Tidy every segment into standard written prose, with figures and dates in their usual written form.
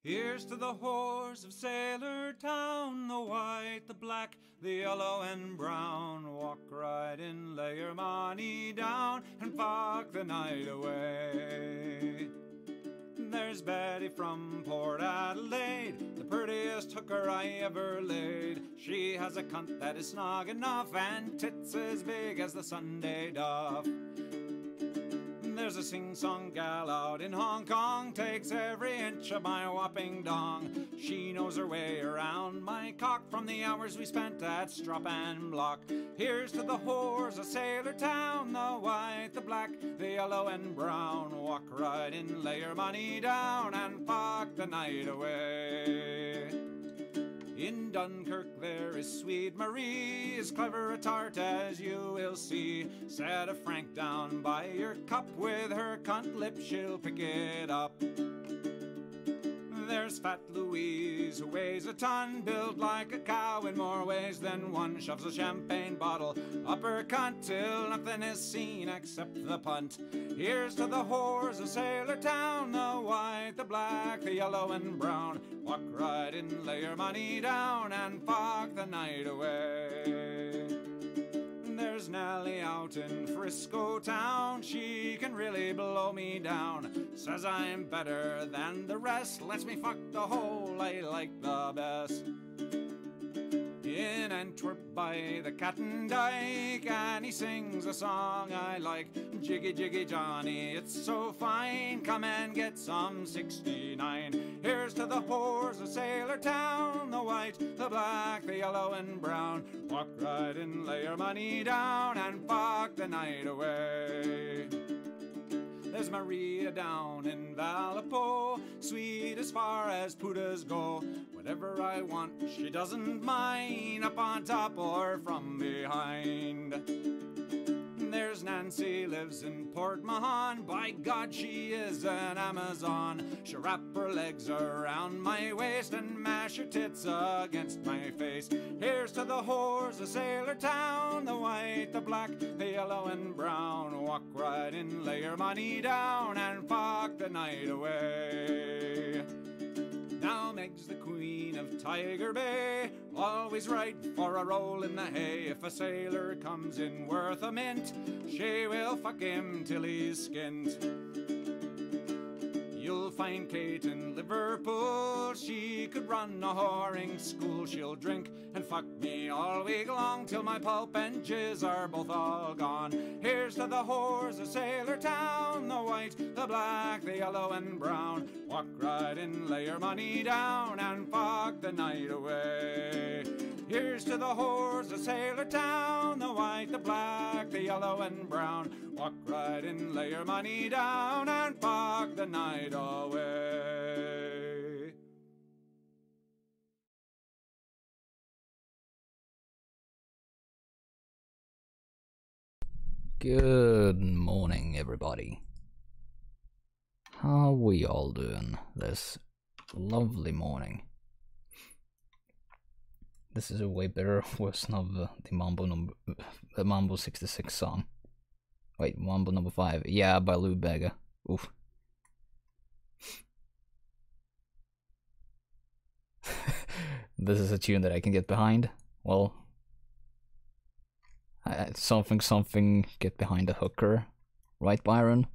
Here's to the whores of Sailor Town, the white, the black, the yellow and brown. Walk right in, lay your money down, and fuck the night away. There's Betty from Port Adelaide, the prettiest hooker I ever laid. She has a cunt that is snug enough and tits as big as the Sunday duff. There's a sing-song gal out in Hong Kong, takes every inch of my whopping dong. She knows her way around my cock from the hours we spent at Strop and Block. Here's to the whores of Sailor Town, the white, the black, the yellow and brown. Walk right in, lay your money down, and fuck the night away. In Dunkirk there is sweet Marie, as clever a tart as you will see. Set a franc down by your cup, with her cunt lip she'll pick it up. There's Fat Louise, who weighs a ton, built like a cow in more ways than one. Shoves a champagne bottle up her cunt till nothing is seen except the punt. Here's to the whores of Sailor Town, the white, the black, the yellow and brown. Walk right in, lay your money down, and fuck the night away. There's Nellie out in Frisco Town, she can really blow me down. Says I'm better than the rest, lets me fuck the hole I like the best. In Antwerp by the Cat and Dyke, and he sings a song I like. Jiggy Jiggy Johnny, it's so fine, come and get some 69. Here's to the whores of Sailor Town, the white, the black, the yellow and brown. Walk right in, lay your money down, and fuck the night away. There's Maria down in Vallepo, sweet as far as putas go. Whatever I want, she doesn't mind, up on top or from behind. There's Nancy, lives in Port Mahon, by God she is an Amazon. She'll wrap her legs around my waist and mash her tits against my face. Here's to the whores of Sailor Town, the white, the black, the yellow and brown. Walk right in, lay your money down, and fuck the night away. Now Meg's the queen of Tiger Bay, always right for a roll in the hay. If a sailor comes in worth a mint, she will fuck him till he's skint. You'll find Kate in Liverpool, she could run a whoring school. She'll drink and fuck me all week long, till my pulp and jizz are both all gone. Here's to the whores of Sailor Town, the white, the black, the yellow and brown. Walk right in, lay your money down, and fuck the night away. Here's to the whores of Sailor Town, the white, the black, the yellow and brown. Walk right in, lay your money down, and fuck the night away. Good morning, everybody. How we all doing this lovely morning? This is a way better version of the Mambo 66 song. Wait, Mambo number 5. Yeah, by Lou Bega. Oof. This is a tune that I can get behind. Well, something, get behind a hooker. Right, Byron?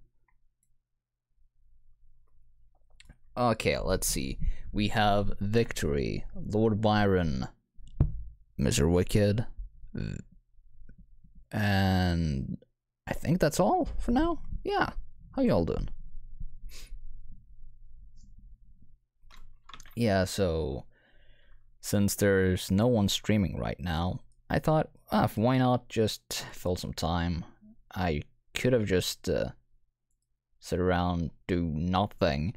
Okay, let's see. We have Victory, Lord Byron, Mr. Wicked, and I think that's all for now. Yeah, how y'all doing? Yeah, so since there's no one streaming right now, I thought, why not just fill some time? I could have just sit around, do nothing,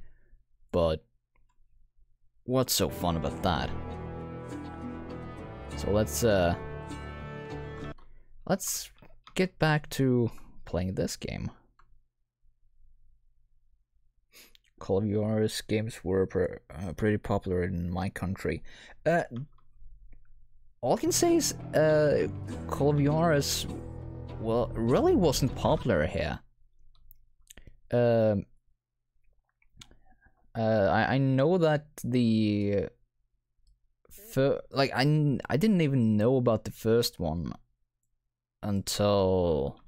but what's so fun about that? So let's get back to playing this game. Call of Juarez games were pretty popular in my country. All I can say is Call of Juarez, well, really wasn't popular here. I know that the I didn't even know about the first one until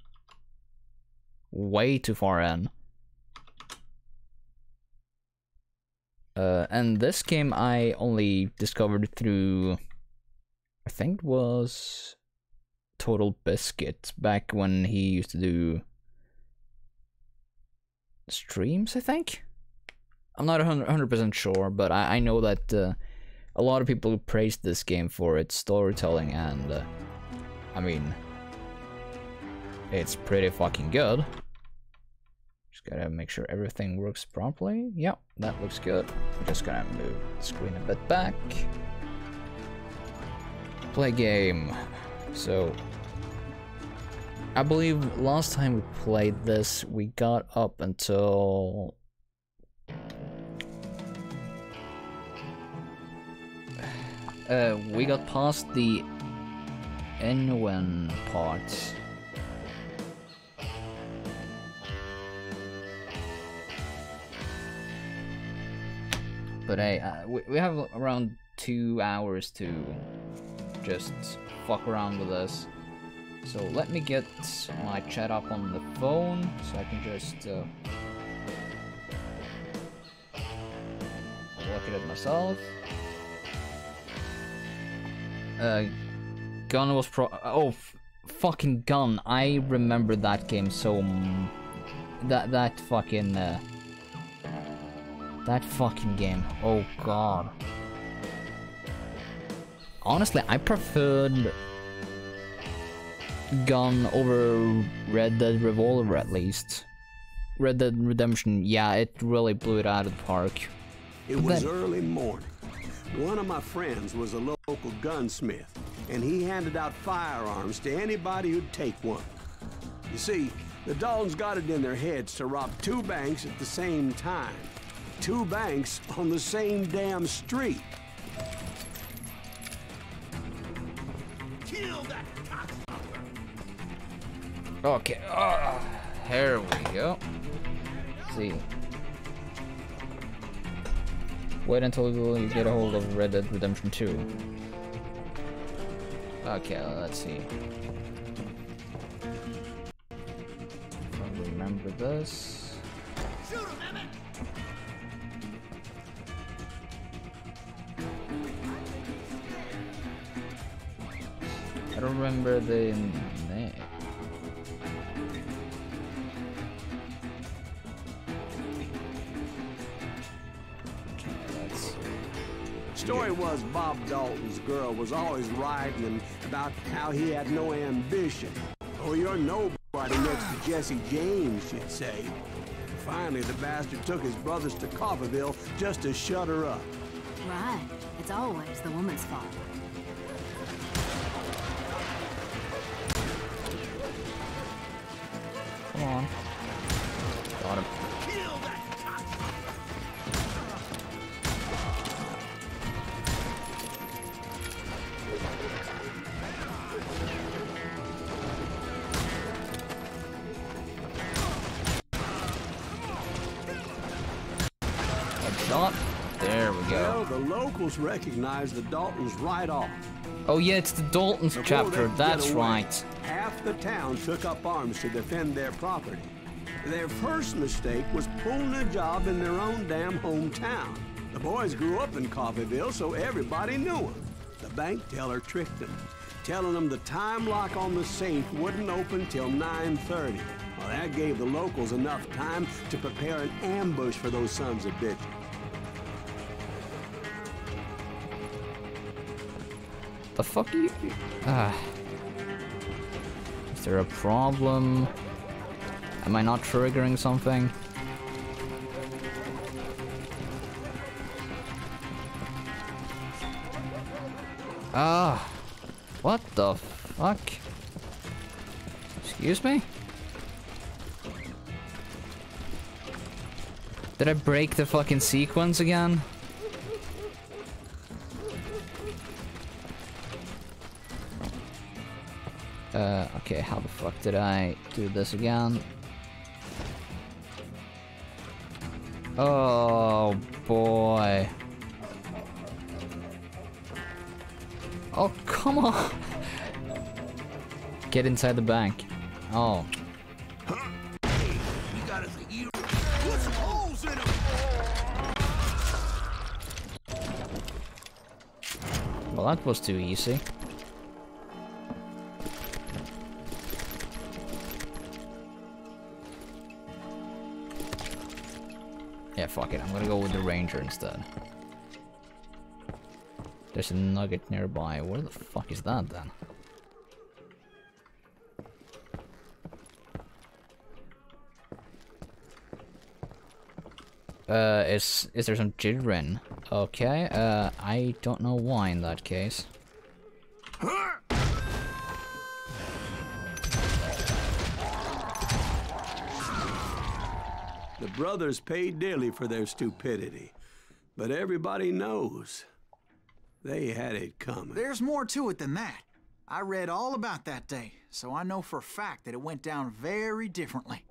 way too far in. And this game I only discovered through, I think it was Total Biscuit, back when he used to do streams, I think? I'm not 100% sure, but I know that a lot of people praised this game for its storytelling, and I mean, it's pretty fucking good. Just gotta make sure everything works properly. Yep, that looks good. I'm just gonna move the screen a bit back. Play game. So, I believe last time we played this, we got up until we got past the Inwen part. But hey, we have around 2 hours to just fuck around with this. So let me get my chat up on the phone so I can just look at it myself. Gun was fucking Gun. I remember that game so that fucking game. Oh god. Honestly, I preferred Gun over Red Dead Revolver, at least. Red Dead Redemption, yeah, it really blew it out of the park. It was early morning. One of my friends was a local gunsmith, and he handed out firearms to anybody who'd take one. You see, the Daltons got it in their heads to rob 2 banks at the same time. 2 banks on the same damn street. Kill that cocksucker! Okay, here we go. Let's see. Wait until you get a hold of Red Dead Redemption 2. Okay, let's see. I remember this. Shoot him, Emmett! I don't remember the name. Story was Bob Dalton's girl was always writing him about how he had no ambition. Oh, you're nobody next to Jesse James, she'd say. Finally, the bastard took his brothers to Coffeyville just to shut her up. Right. It's always the woman's fault. Come on. Got him. There we go. Well, the locals recognized the Daltons right off. Oh yeah, it's the Daltons chapter, that's right. Half the town took up arms to defend their property. Their first mistake was pulling a job in their own damn hometown. The boys grew up in Coffeeville, so everybody knew them. The bank teller tricked them, telling them the time lock on the safe wouldn't open till 9:30. Well, that gave the locals enough time to prepare an ambush for those sons of bitches. The fuck are you? Is there a problem? Am I not triggering something? What the fuck? Excuse me? Did I break the fucking sequence again? Okay, how the fuck did I do this again? Oh boy. Oh, come on. Get inside the bank. Oh. Well, that was too easy. Yeah, fuck it. I'm gonna go with the ranger instead. There's a nugget nearby. Where the fuck is that then? Is there some children? Okay, I don't know why in that case. The brothers paid dearly for their stupidity, but everybody knows they had it coming. There's more to it than that. I read all about that day, so I know for a fact that it went down very differently.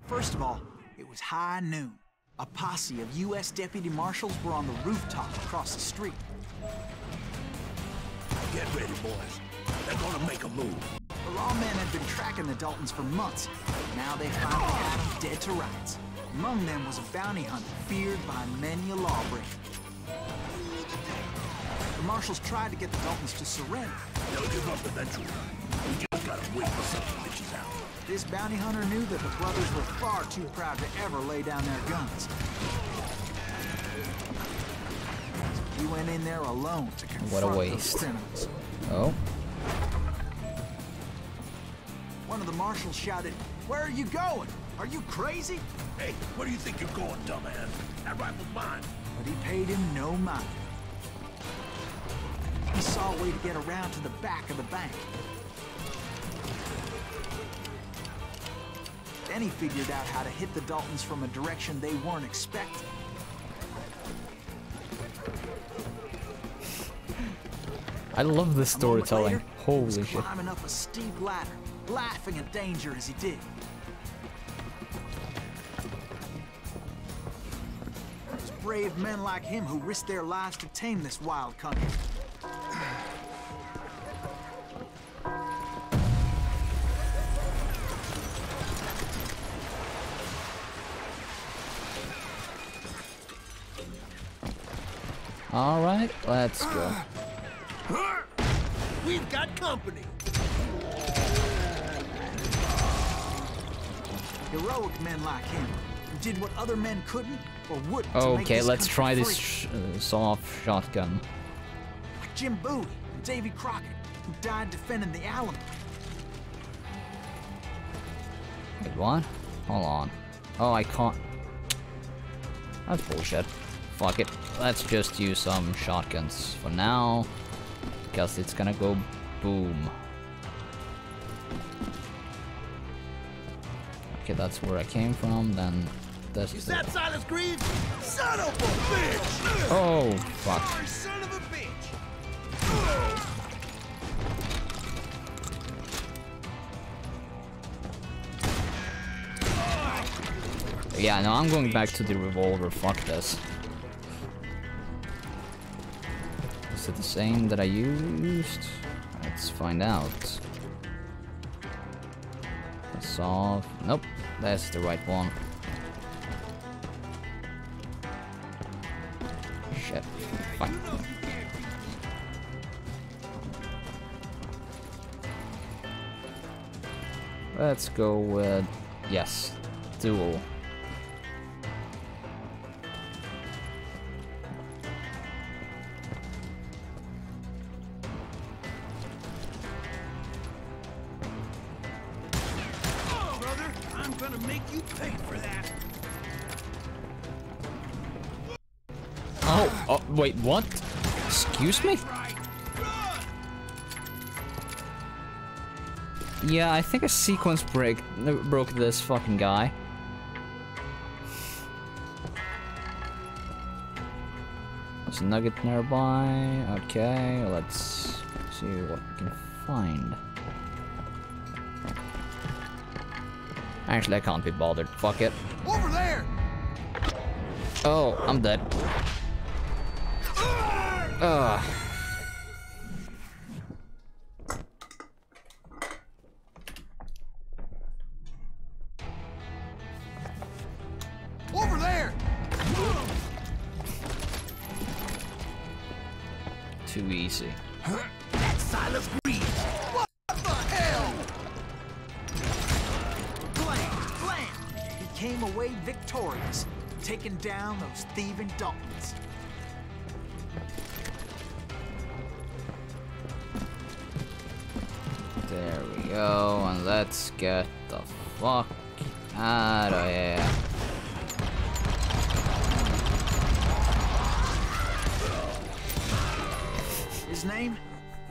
First of all, it was high noon. A posse of U.S. deputy marshals were on the rooftop across the street. Get ready, boys. They're gonna make a move. The lawmen had been tracking the Daltons for months. Now they finally had them dead to rights. Among them was a bounty hunter feared by many a lawbreaker. The marshals tried to get the Daltons to surrender. They'll give up eventually. We just gotta wait for some bitches out. This bounty hunter knew that the brothers were far too proud to ever lay down their guns. He went in there alone to confront those criminals. Oh. One of the marshals shouted, "Where are you going? Are you crazy?" Hey, where do you think you're going, dumbass? That rifle's mine. But he paid him no mind. He saw a way to get around to the back of the bank. Then he figured out how to hit the Daltons from a direction they weren't expecting. I love this storytelling. Later, Holy he was shit. climbing up a steep ladder, laughing at danger as he did. It was brave men like him who risked their lives to tame this wild country. All right, let's go. We've got company. Heroic men like him, who did what other men couldn't or wouldn't. Okay, let's try this soft shotgun. Like Jim Bowie and Davy Crockett, who died defending the Alamo. Wait, what? Hold on. Oh, I can't. That's bullshit. Fuck it. Let's just use some shotguns for now, because it's gonna go boom. Okay, that's where I came from. Then this is that Silas Green? Son of a bitch! Oh, fuck. Sorry, son of a bitch! Yeah, no, I'm going back to the revolver. Fuck this. Is it the same that I used? Let's find out. Solve. Nope, that's the right one. Shit. Fuck. Let's go with, yes, duel. Oh, brother, I'm gonna make you pay for that. Oh, wait, what? Excuse me? Yeah, I think a sequence broke this fucking guy. There's a nugget nearby. Okay, let's see what we can find. Actually, I can't be bothered. Fuck it. Over there! Oh, I'm dead. Ugh. Over there! Too easy. That's Silas Green! What the hell? Blam! He came away victorious, taking down those thieving Daltons. There we go, and let's get the fuck out of here. His name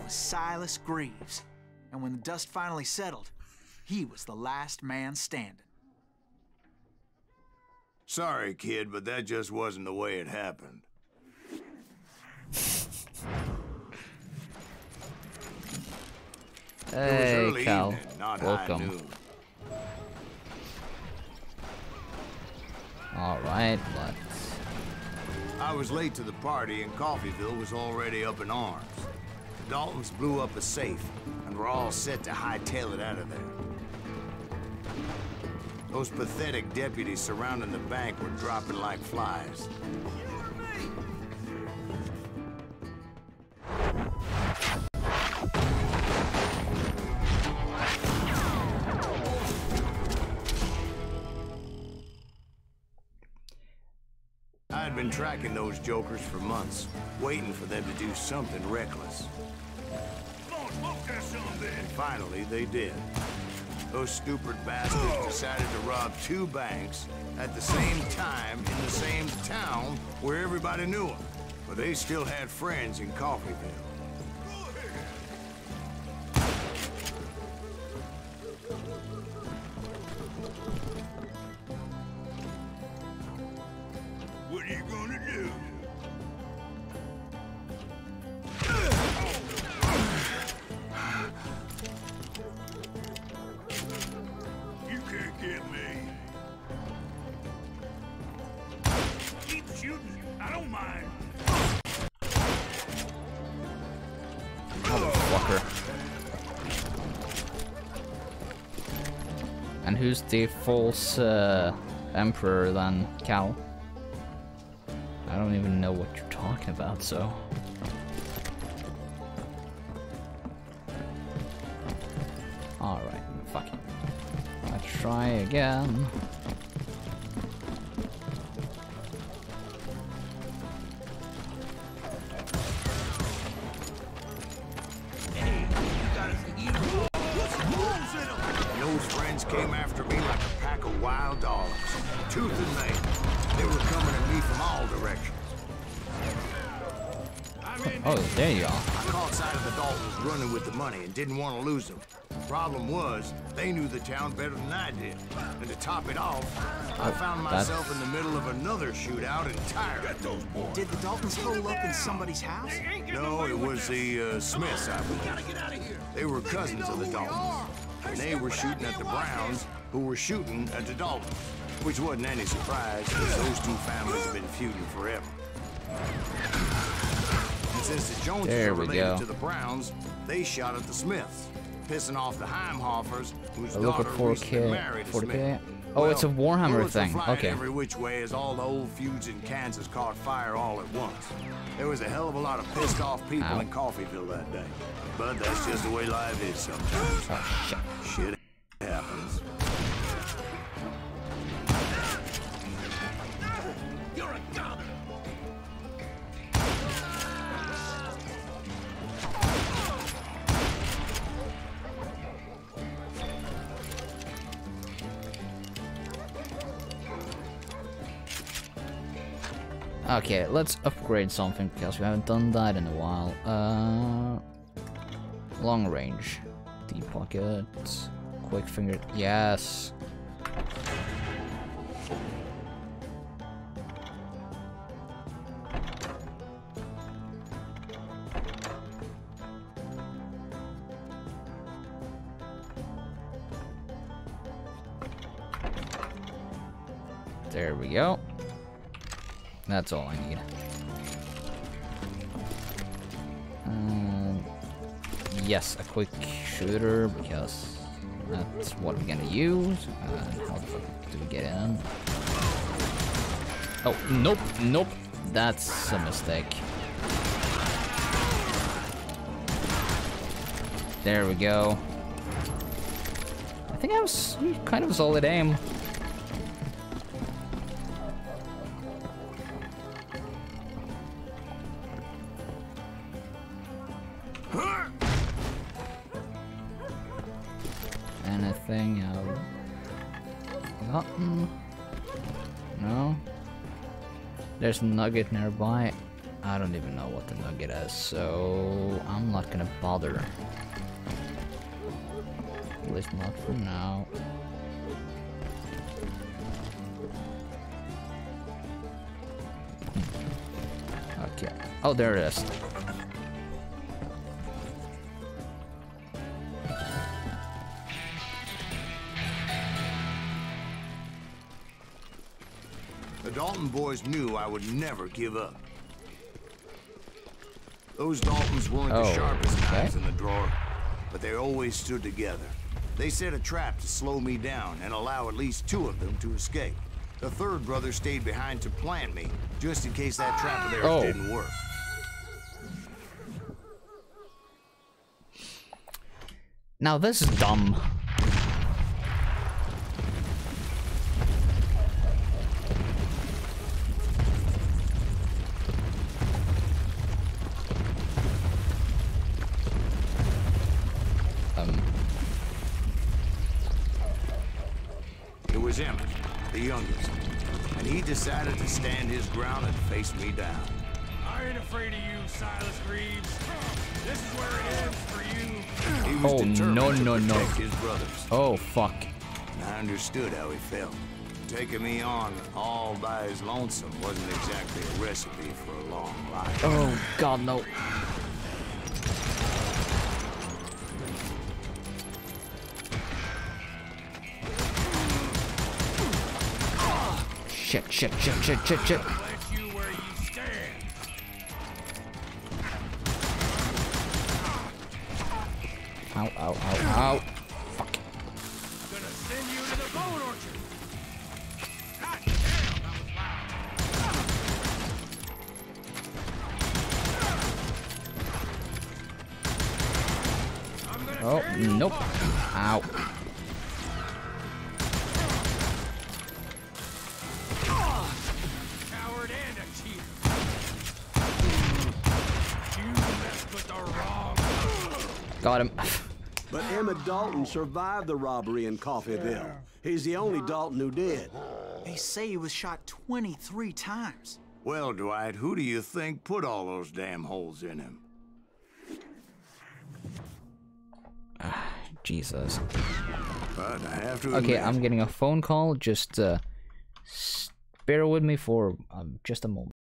was Silas Greaves, and when the dust finally settled, he was the last man standing. Sorry, kid, but that just wasn't the way it happened. Hey, Cal. Not high Welcome. noon. Alright, let's... I was late to the party and Coffeeville was already up in arms. The Daltons blew up a safe and were all set to hightail it out of there. Those pathetic deputies surrounding the bank were dropping like flies. I'd been tracking those jokers for months, waiting for them to do something reckless. Come on, smoke that son of a bitch. And finally, they did. Those stupid bastards decided to rob two banks at the same time in the same town where everybody knew them. But they still had friends in Coffeeville. What are you gonna do? You can't get me. Keep shooting. I don't mind. Motherfucker. And who's the false emperor then, Cal? I don't even know what you're talking about, so... Alright, fuck it. Let's try again. Those friends came after me like a pack of wild dogs, tooth and nail. They were coming at me from all directions. Oh, there you are. I caught sight of the Daltons running with the money and didn't want to lose them. Problem was, they knew the town better than I did. And to top it off, I found myself in the middle of another shootout entirely. Did the Daltons hole up in somebody's house? No, it was the Smiths, I believe. They were cousins of the Daltons. And they were shooting at the Browns, who were shooting at the Daltons. Which wasn't any surprise, because those two families have been feuding forever. And since the Joneses are related to the Browns, they shot at the Smiths. pissing off the Heimhoffers, whose I look at daughter recently 4K. married a 40K. Smith. Oh, Well, it's a Warhammer bullets were thing. flying Okay. every which way as all the old feuds in Kansas caught fire all at once. There was a hell of a lot of pissed off people Ow. in Coffeyville that day. But that's just the way life is sometimes. Oh, shit. Shit happens. You're a goner. Okay, let's upgrade something because we haven't done that in a while. Long range, deep pocket, quick finger. Yes. There we go. That's all I need. Yes, a quick shooter because that's what we're gonna use. How the fuck do we get in? Oh, nope, nope. That's a mistake. There we go. I think I was kind of solid aim. Anything I've forgotten? No? There's a nugget nearby. I don't even know what the nugget is, so I'm not gonna bother. At least not for now. Okay. Oh, there it is. The Dalton boys knew I would never give up. Those Daltons weren't the sharpest knives in the drawer, but they always stood together. They set a trap to slow me down and allow at least two of them to escape. The third brother stayed behind to plant me, just in case that trap of theirs didn't work. Now this is dumb. It was Emmett, the youngest, and he decided to stand his ground and face me down. I ain't afraid of you, Silas Reeves. This is where it ends for you. He was Oh, determined no, to no, no. protect his brothers. Oh, fuck. And I understood how he felt. Taking me on all by his lonesome wasn't exactly a recipe for a long life. Oh, God, no. Shit, shit, shit, shit, shit, shit. Let you where you stand. Ow, ow, ow, ow. Fuck. I'm gonna send you to the bone orchard. God damn, that was loud. I'm gonna Oh, tear you nope. apart. Ow. Coward and a cheater. You messed with the wrong. Got him. But Emmett Dalton survived the robbery in Coffeyville. He's the only Dalton who did. They say he was shot 23 times. Well, Dwight, who do you think put all those damn holes in him? Jesus. But I have to Okay, admit, I'm getting a phone call. Just bear with me for just a moment.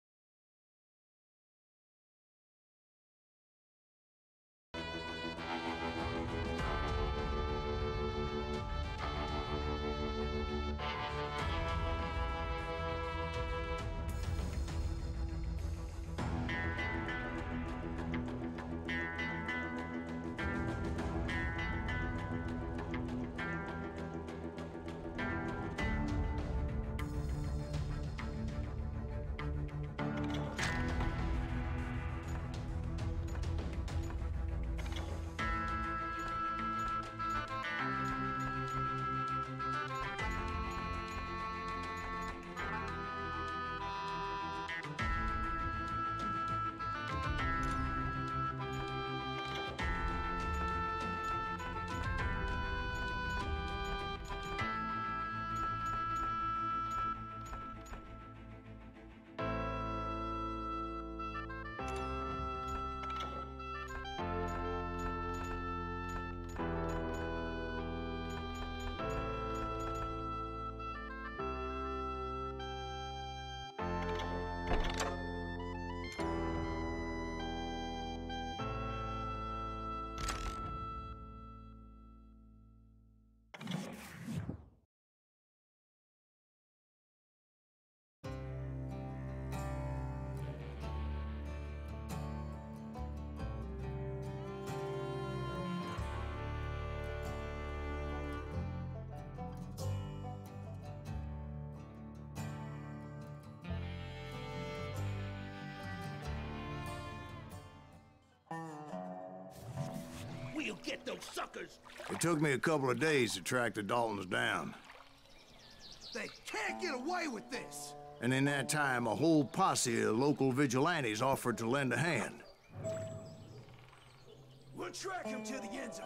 you'll get those suckers. It took me a couple of days to track the Daltons down. They can't get away with this. And in that time, a whole posse of local vigilantes offered to lend a hand. We'll track him to the end zone.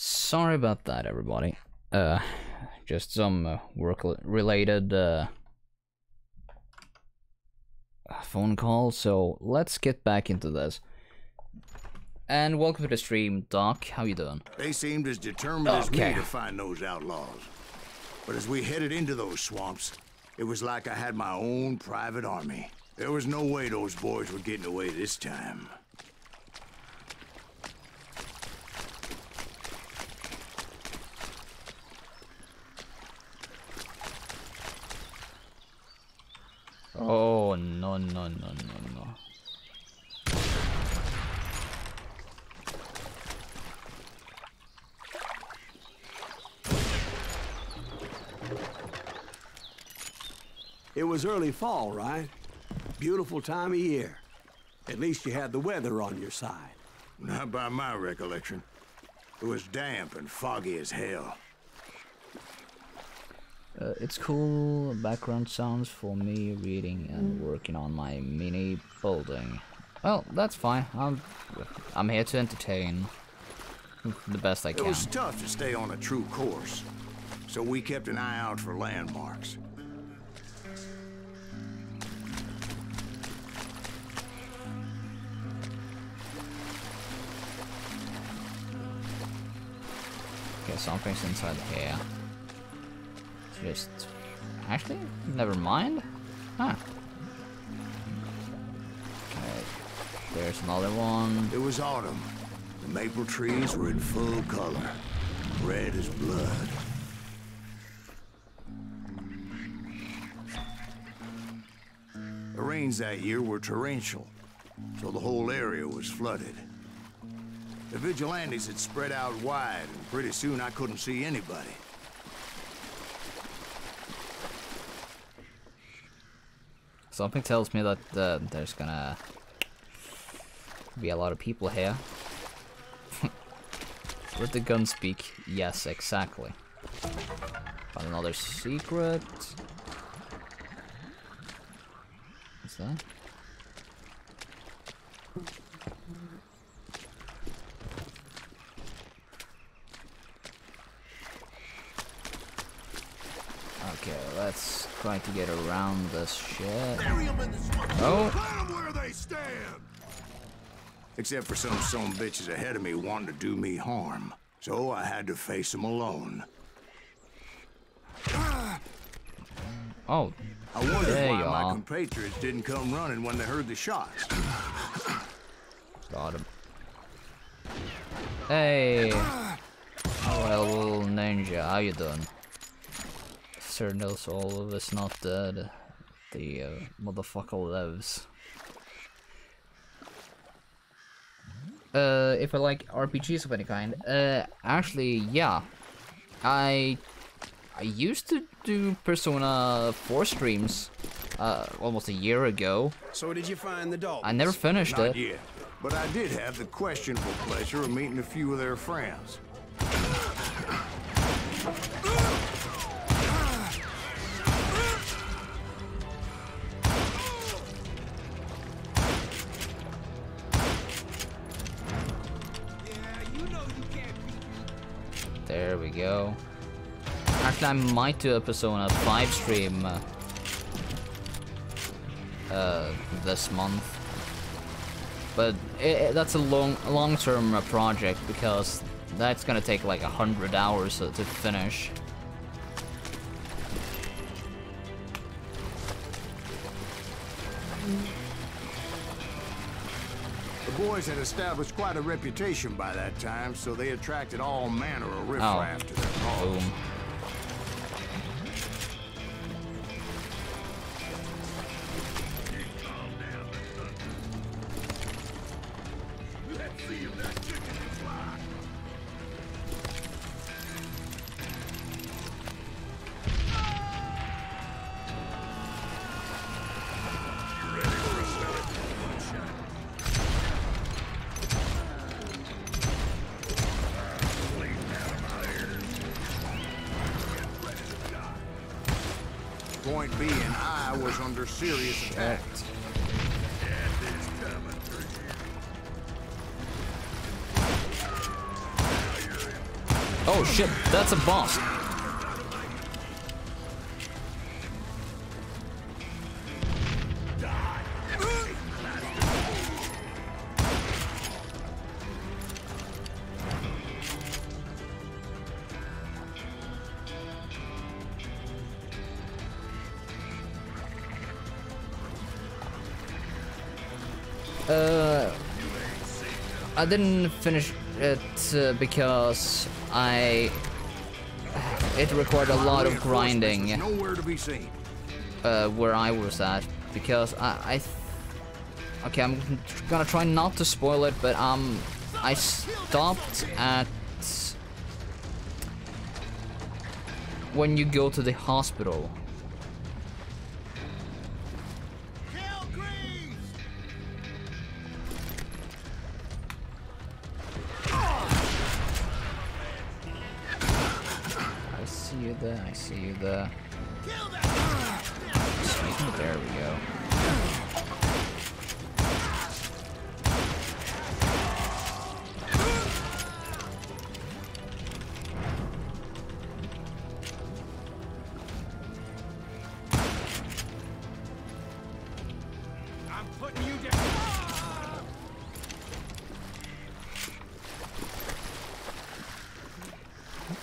Sorry about that, everybody. Just some work-related phone call, so let's get back into this. And welcome to the stream, Doc. How you doing? They seemed as determined as me to find those outlaws. But as we headed into those swamps, it was like I had my own private army. There was no way those boys were getting away this time. Oh, no, no, no, no, no. It was early fall, right? Beautiful time of year. At least you had the weather on your side. Not by my recollection. It was damp and foggy as hell. It's cool background sounds for me reading and working on my mini building. Well, that's fine. I'm here to entertain the best I can. It was tough to stay on a true course, so we kept an eye out for landmarks. Okay, something's inside here. Just... actually, never mind. Huh. Okay, there's another one. It was autumn. The maple trees were in full color. Red as blood. The rains that year were torrential, so the whole area was flooded. The vigilantes had spread out wide, and pretty soon I couldn't see anybody. Something tells me that there's gonna be a lot of people here. With the gun speak, yes, exactly. Found another secret. What's that? Okay, let's try to get around this shit. Oh! Where they stand. Except for some bitches ahead of me wanting to do me harm. So I had to face them alone. Oh, I wondered there why you my are. compatriots didn't come running when they heard the shots. Got him. Hey! Oh, well, little ninja, how you doing? Sir knows all of us not dead. The motherfucker lives. if I like RPGs of any kind. Actually, yeah. I used to do Persona 4 streams almost a year ago. So did you find the Daltons? I never finished Not it. yet, but I did have the questionable pleasure of meeting a few of their friends. There we go. Actually, I might do a Persona 5 stream this month, but that's a long-term project because that's gonna take like 100 hours to finish. The boys had established quite a reputation by that time, so they attracted all manner of riffraff to their cause. Boom. Point being, I was under serious attack. Oh shit, that's a boss. I didn't finish it because it required a lot of grinding Nowhere to be seen. where I was at, because okay, I'm gonna try not to spoil it, but I stopped at when you go to the hospital. I see you there. Sweet, there we go. I'm putting you down.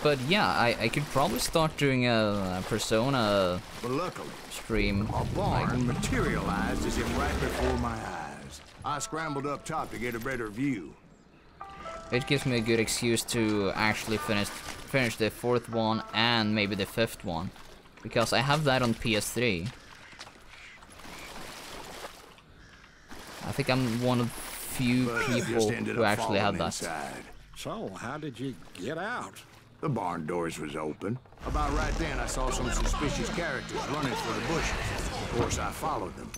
But yeah, I could probably start doing a Persona But luckily, stream. a barn materialized as if right before my eyes. I scrambled up top to get a better view. It gives me a good excuse to actually finish the fourth one and maybe the fifth one, because I have that on PS3. I think I'm one of few people who actually have that. Inside. So, how did you get out? The barn doors was open. About right then, I saw some suspicious characters running for the bushes. Of course, I followed them.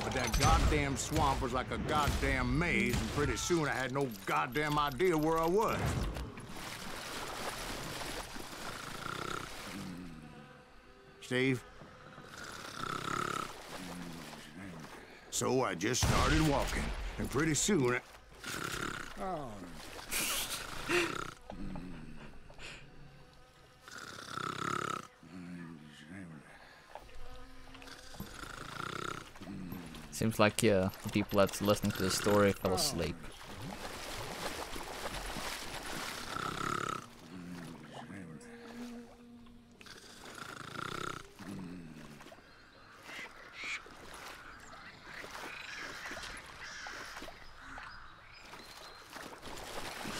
But that goddamn swamp was like a goddamn maze, and pretty soon I had no goddamn idea where I was. Steve? So I just started walking, and pretty soon Seems like the people that's listening to the story fell asleep.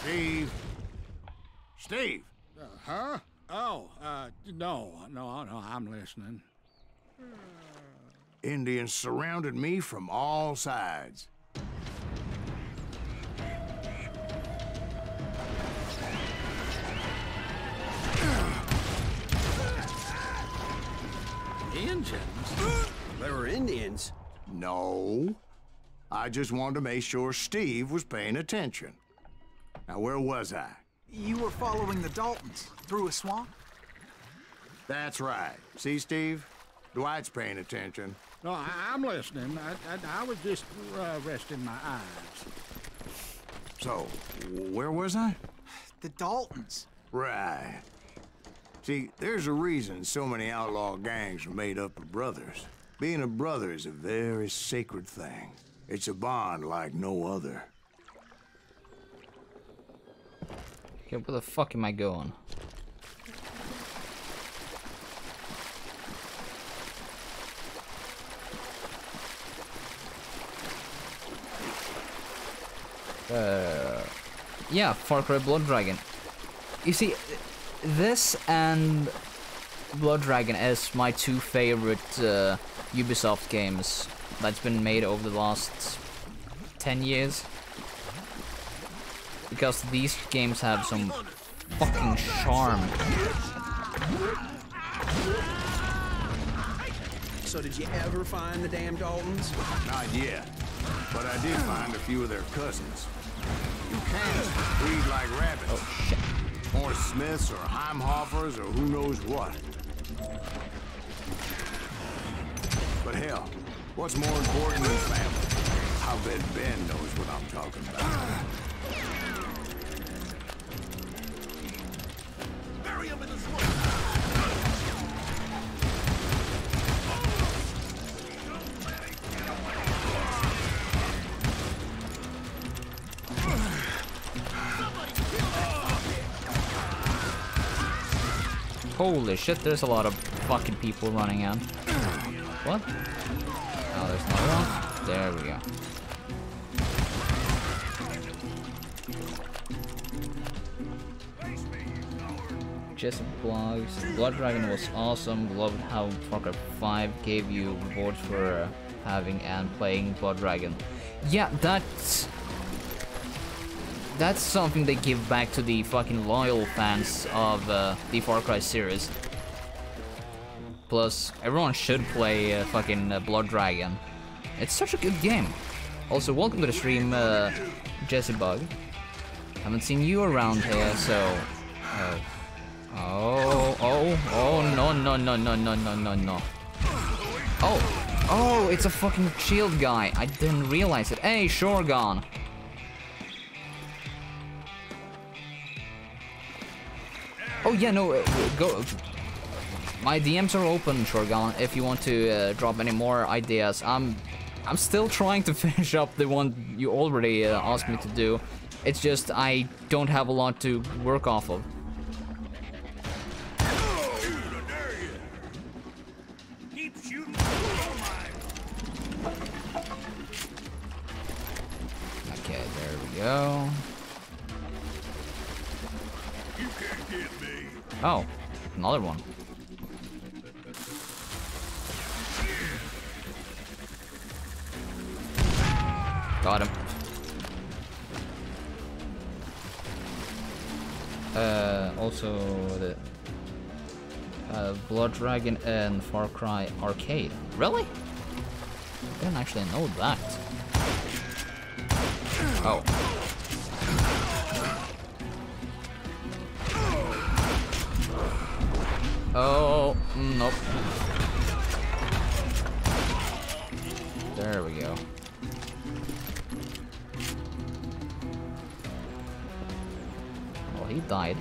Steve? Steve? Huh? Oh, no, I'm listening. Indians surrounded me from all sides. Indians? No. I just wanted to make sure Steve was paying attention. Now, where was I? You were following the Daltons through a swamp? That's right. See, Steve? Dwight's paying attention. No, I'm listening. I was just resting my eyes. So, where was I? The Daltons. Right. See, there's a reason so many outlaw gangs are made up of brothers. Being a brother is a very sacred thing. It's a bond like no other. Okay, where the fuck am I going? Yeah, Far Cry Blood Dragon. You see, this and Blood Dragon is my two favorite Ubisoft games that's been made over the last 10 years. Because these games have some fucking charm. So did you ever find the damn Daltons? Not yet, but I did find a few of their cousins. You can't breed like rabbits. Oh shit. Or Smiths or Heimhoffers or who knows what. But hell, what's more important than family? I'll bet Ben knows what I'm talking about. Bury him in the swamp. Holy shit, there's a lot of fucking people running in. What? Oh, there's another one. There we go. Jesse blogs. Blood Dragon was awesome. Loved how Far Cry 5 gave you rewards for having and playing Blood Dragon. Yeah, that's something they give back to the fucking loyal fans of the Far Cry series. Plus, everyone should play fucking Blood Dragon. It's such a good game. Also, welcome to the stream, Jesse Bug. Haven't seen you around here, so... no. Oh, it's a fucking shield guy. I didn't realize it. Hey, Shogun. Oh yeah, no, go. My DMs are open, Shogun. If you want to drop any more ideas, I'm still trying to finish up the one you already asked me to do. It's just I don't have a lot to work off of. Keep shooting. Okay, there we go. You can't get me. Oh, another one. Got him. Also the Blood Dragon and Far Cry Arcade. Really? I didn't actually know that. Oh. Oh, nope. There we go. Well, he died.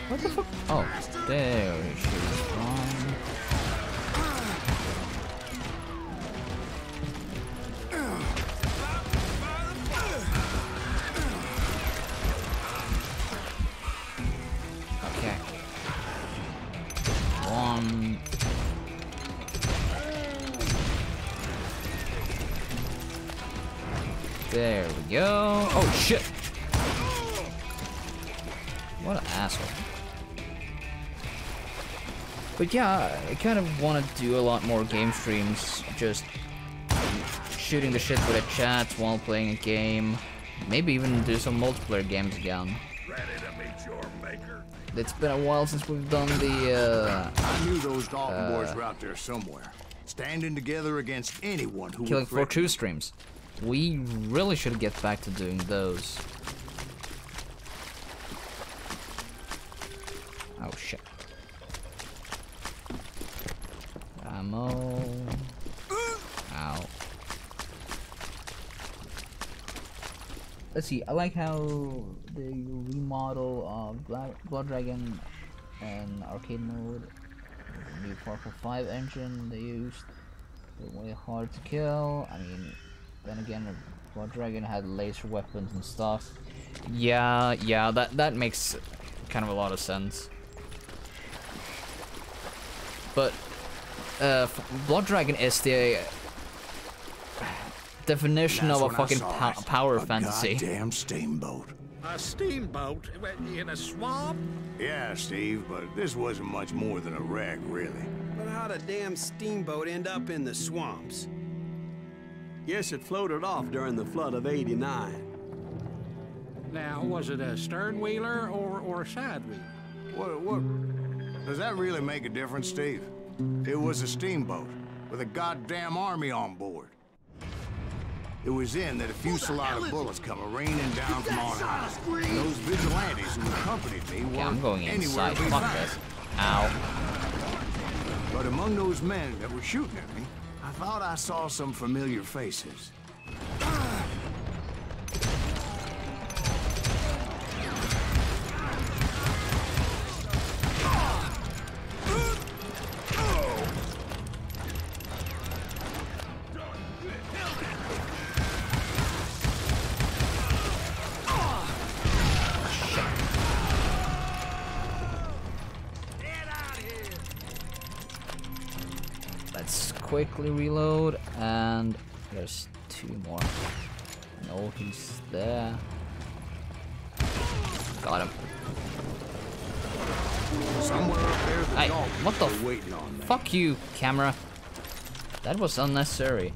What the fuck? Oh, there she is from. Okay. One. There we go. Oh shit! What an asshole. But yeah, I kind of want to do a lot more game streams, just shooting the shit with a chat while playing a game. Maybe even do some multiplayer games again. Ready to meet your maker. It's been a while since we've done the I knew those Dalton boys were out there somewhere. standing together against anyone who Killing would for threaten 2 them. streams. We really should get back to doing those. Oh shit. Ammo. Ow. Let's see, I like how the remodel of Blood Dragon and arcade mode, the new Far Cry 5 engine they used, they're way hard to kill. I mean, then again, Blood Dragon had laser weapons and stuff. Yeah, that makes kind of a lot of sense. But Blood Dragon is the definition of a fucking power fantasy. Goddamn steamboat. A steamboat in a swamp? Yeah, Steve, but this wasn't much more than a wreck, really. But how'd a damn steamboat end up in the swamps? Guess it floated off during the flood of '89. Now, was it a stern wheeler or a side wheeler? What? Does that really make a difference, Steve? It was a steamboat with a goddamn army on board. It was then that a fusillade of bullets come raining down from on high. Those vigilantes who accompanied me Okay, weren't I'm going anywhere inside. to be Fuck found. this. Ow. But among those men that were shooting at me, I thought I saw some familiar faces. Let's quickly reload, and there's 2 more. No, he's there. Got him. Somewhere up there, the Hey, Daltons what the were waiting on me. fuck you, camera. That was unnecessary.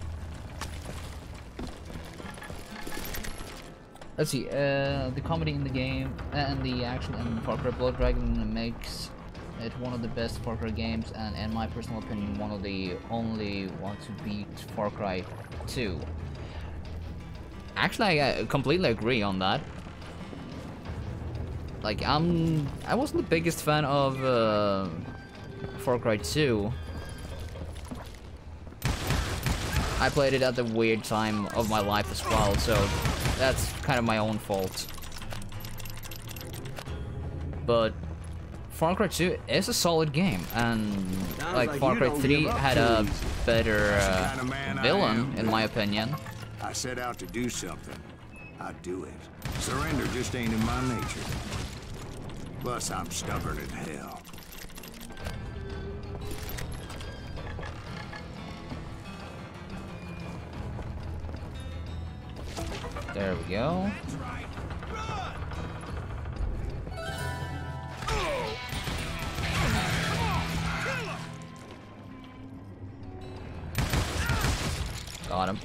Let's see, the comedy in the game and the action in Far Cry Blood Dragon makes it one of the best Far Cry games, and in my personal opinion, one of the only ones to beat Far Cry 2. Actually, I completely agree on that. Like, I wasn't the biggest fan of Far Cry 2. I played it at the weird time of my life as well, so that's kind of my own fault. But Far Cry 2 is a solid game, and like Far Cry 3 had a better villain, in my opinion. I set out to do something. I'd do it. Surrender just ain't in my nature. Plus, I'm stubborn as hell. There we go. Got him.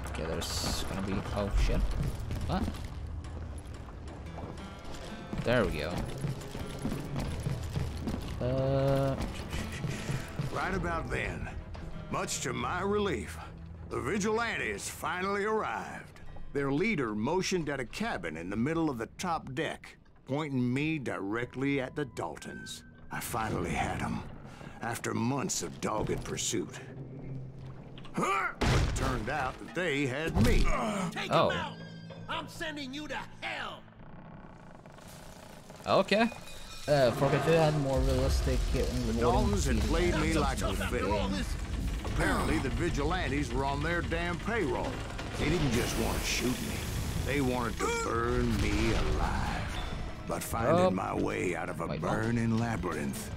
Okay, there's gonna be... oh shit. What? There we go. Right about then, much to my relief, the vigilantes finally arrived. Their leader motioned at a cabin in the middle of the top deck, pointing me directly at the Daltons. I finally had them, after months of dogged pursuit. But it turned out that they had me. Take Oh. him out! I'm sending you to hell! Okay. Far Cry 2 had more realistic The Daltons had played me like a villain. Apparently, the vigilantes were on their damn payroll. They didn't just want to shoot me. They wanted to burn me alive. But finding my way out of a burning labyrinth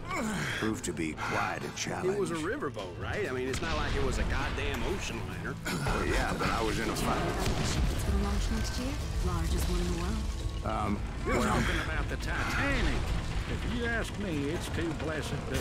proved to be quite a challenge. It was a riverboat, right? I mean, it's not like it was a goddamn ocean liner. Well, yeah, but I was in a fight. It's gonna launch next year. Largest one in the world. You're talking about the Titanic. If you ask me, it's too blessed big.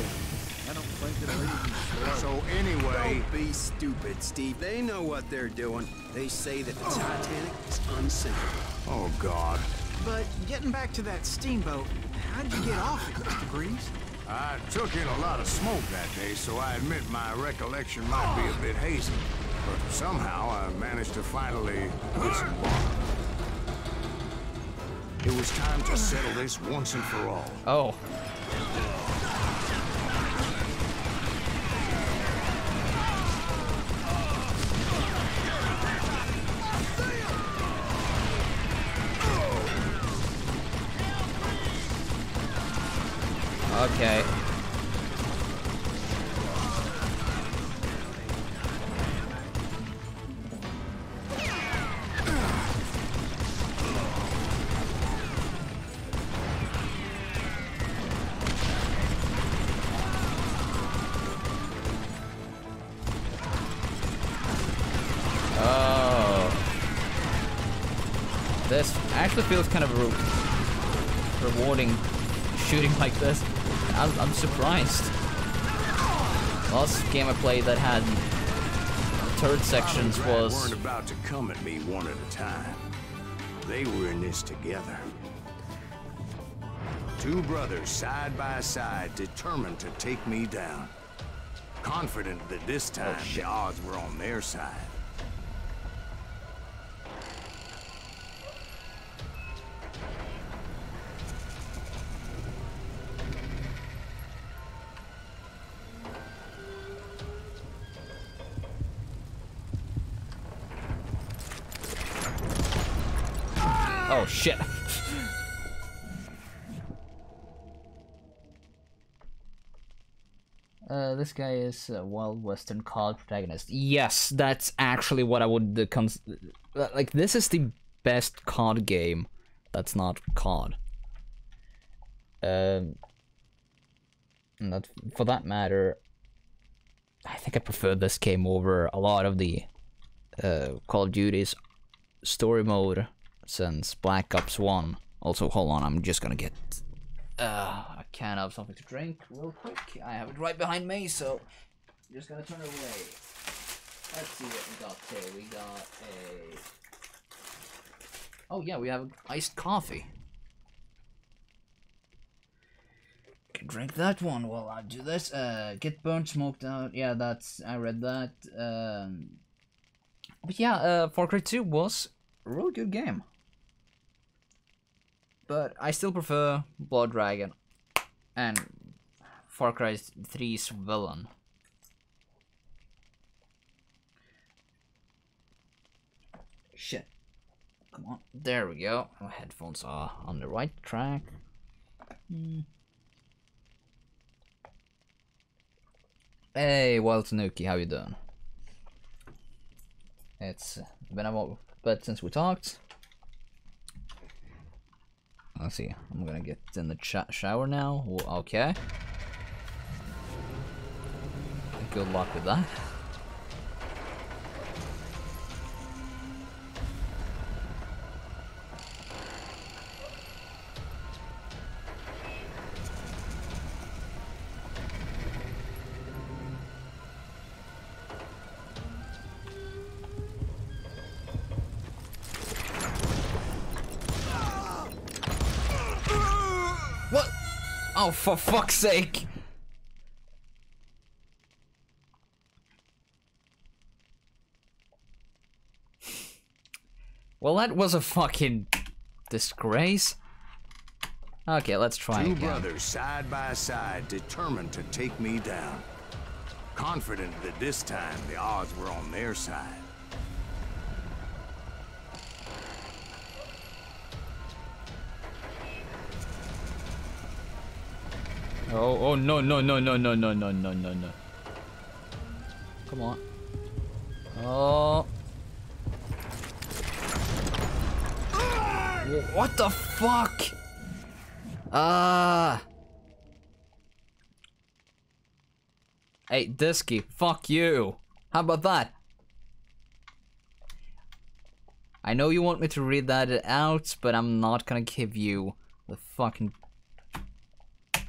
I don't think it'll even slow. So anyway... Don't be stupid, Steve. They know what they're doing. They say that the Titanic is unsinkable. Oh, God. But getting back to that steamboat, how'd you get off it, Mr. Greaves? I took in a lot of smoke that day, so I admit my recollection might be a bit hazy. But somehow I managed to finally hit some bottom. It was time to settle this once and for all. Oh. Okay. Oh. This actually feels kind of rewarding shooting like this. I'm surprised. Last game I played that had turret sections was... weren't about to come at me one at a time. They were in this together. Two brothers side by side, determined to take me down. Confident that this time the odds were on their side. Oh shit. This guy is a wild western COD protagonist. Yes, that's actually what I would like. This is the best COD game that's not COD. And that, for that matter, I think I prefer this game over a lot of the Call of Duty's story mode since Black Ops 1. Also, hold on, I'm just gonna get a can of something to drink real quick. I have it right behind me, so I'm just gonna turn it away. Let's see what we got here. We got a... Oh yeah, we have iced coffee. Can drink that one while I do this. Get burnt, smoked out. Yeah, that's... I read that. But yeah, Far Cry 2 was a really good game. But I still prefer Blood Dragon and Far Cry 3's villain. Shit. Come on. There we go. Our headphones are on the right track. Hey, Wild Tanuki, how you doing? It's been a bit since we talked. Let's see, I'm gonna get in the shower now. Okay. Good luck with that. Oh, for fuck's sake! Well, that was a fucking disgrace. Okay, let's try again. Two brothers side by side, determined to take me down. Confident that this time the odds were on their side. Oh, no, no, no, no, no, no, no, no, no, no. Come on. Oh. What the fuck? Hey, Disky, fuck you. How about that? I know you want me to read that out, but I'm not gonna give you the fucking...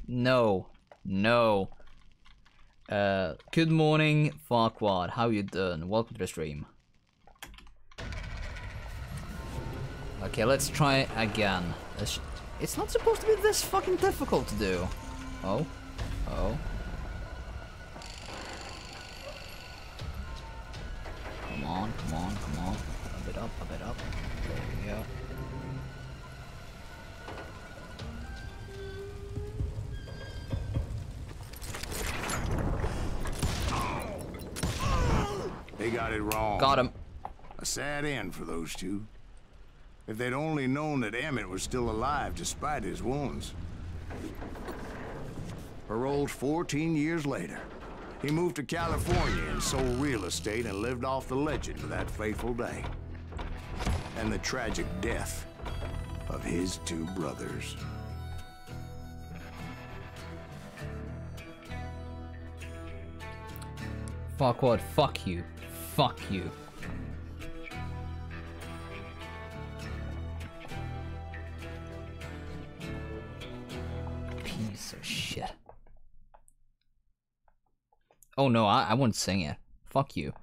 No. No. Good morning, Farquaad. How you doing? Welcome to the stream. Okay, let's try again. It's not supposed to be this fucking difficult to do. Oh. Oh. Come on, come on, come on. A bit up, a bit up. There we go. They got it wrong. Got him. A sad end for those two. If they'd only known that Emmett was still alive despite his wounds. Paroled 14 years later, he moved to California and sold real estate and lived off the legend of that fateful day. And the tragic death of his two brothers. Farquaad, fuck you. Fuck you. Piece of shit. Oh no, I wouldn't sing it. Fuck you.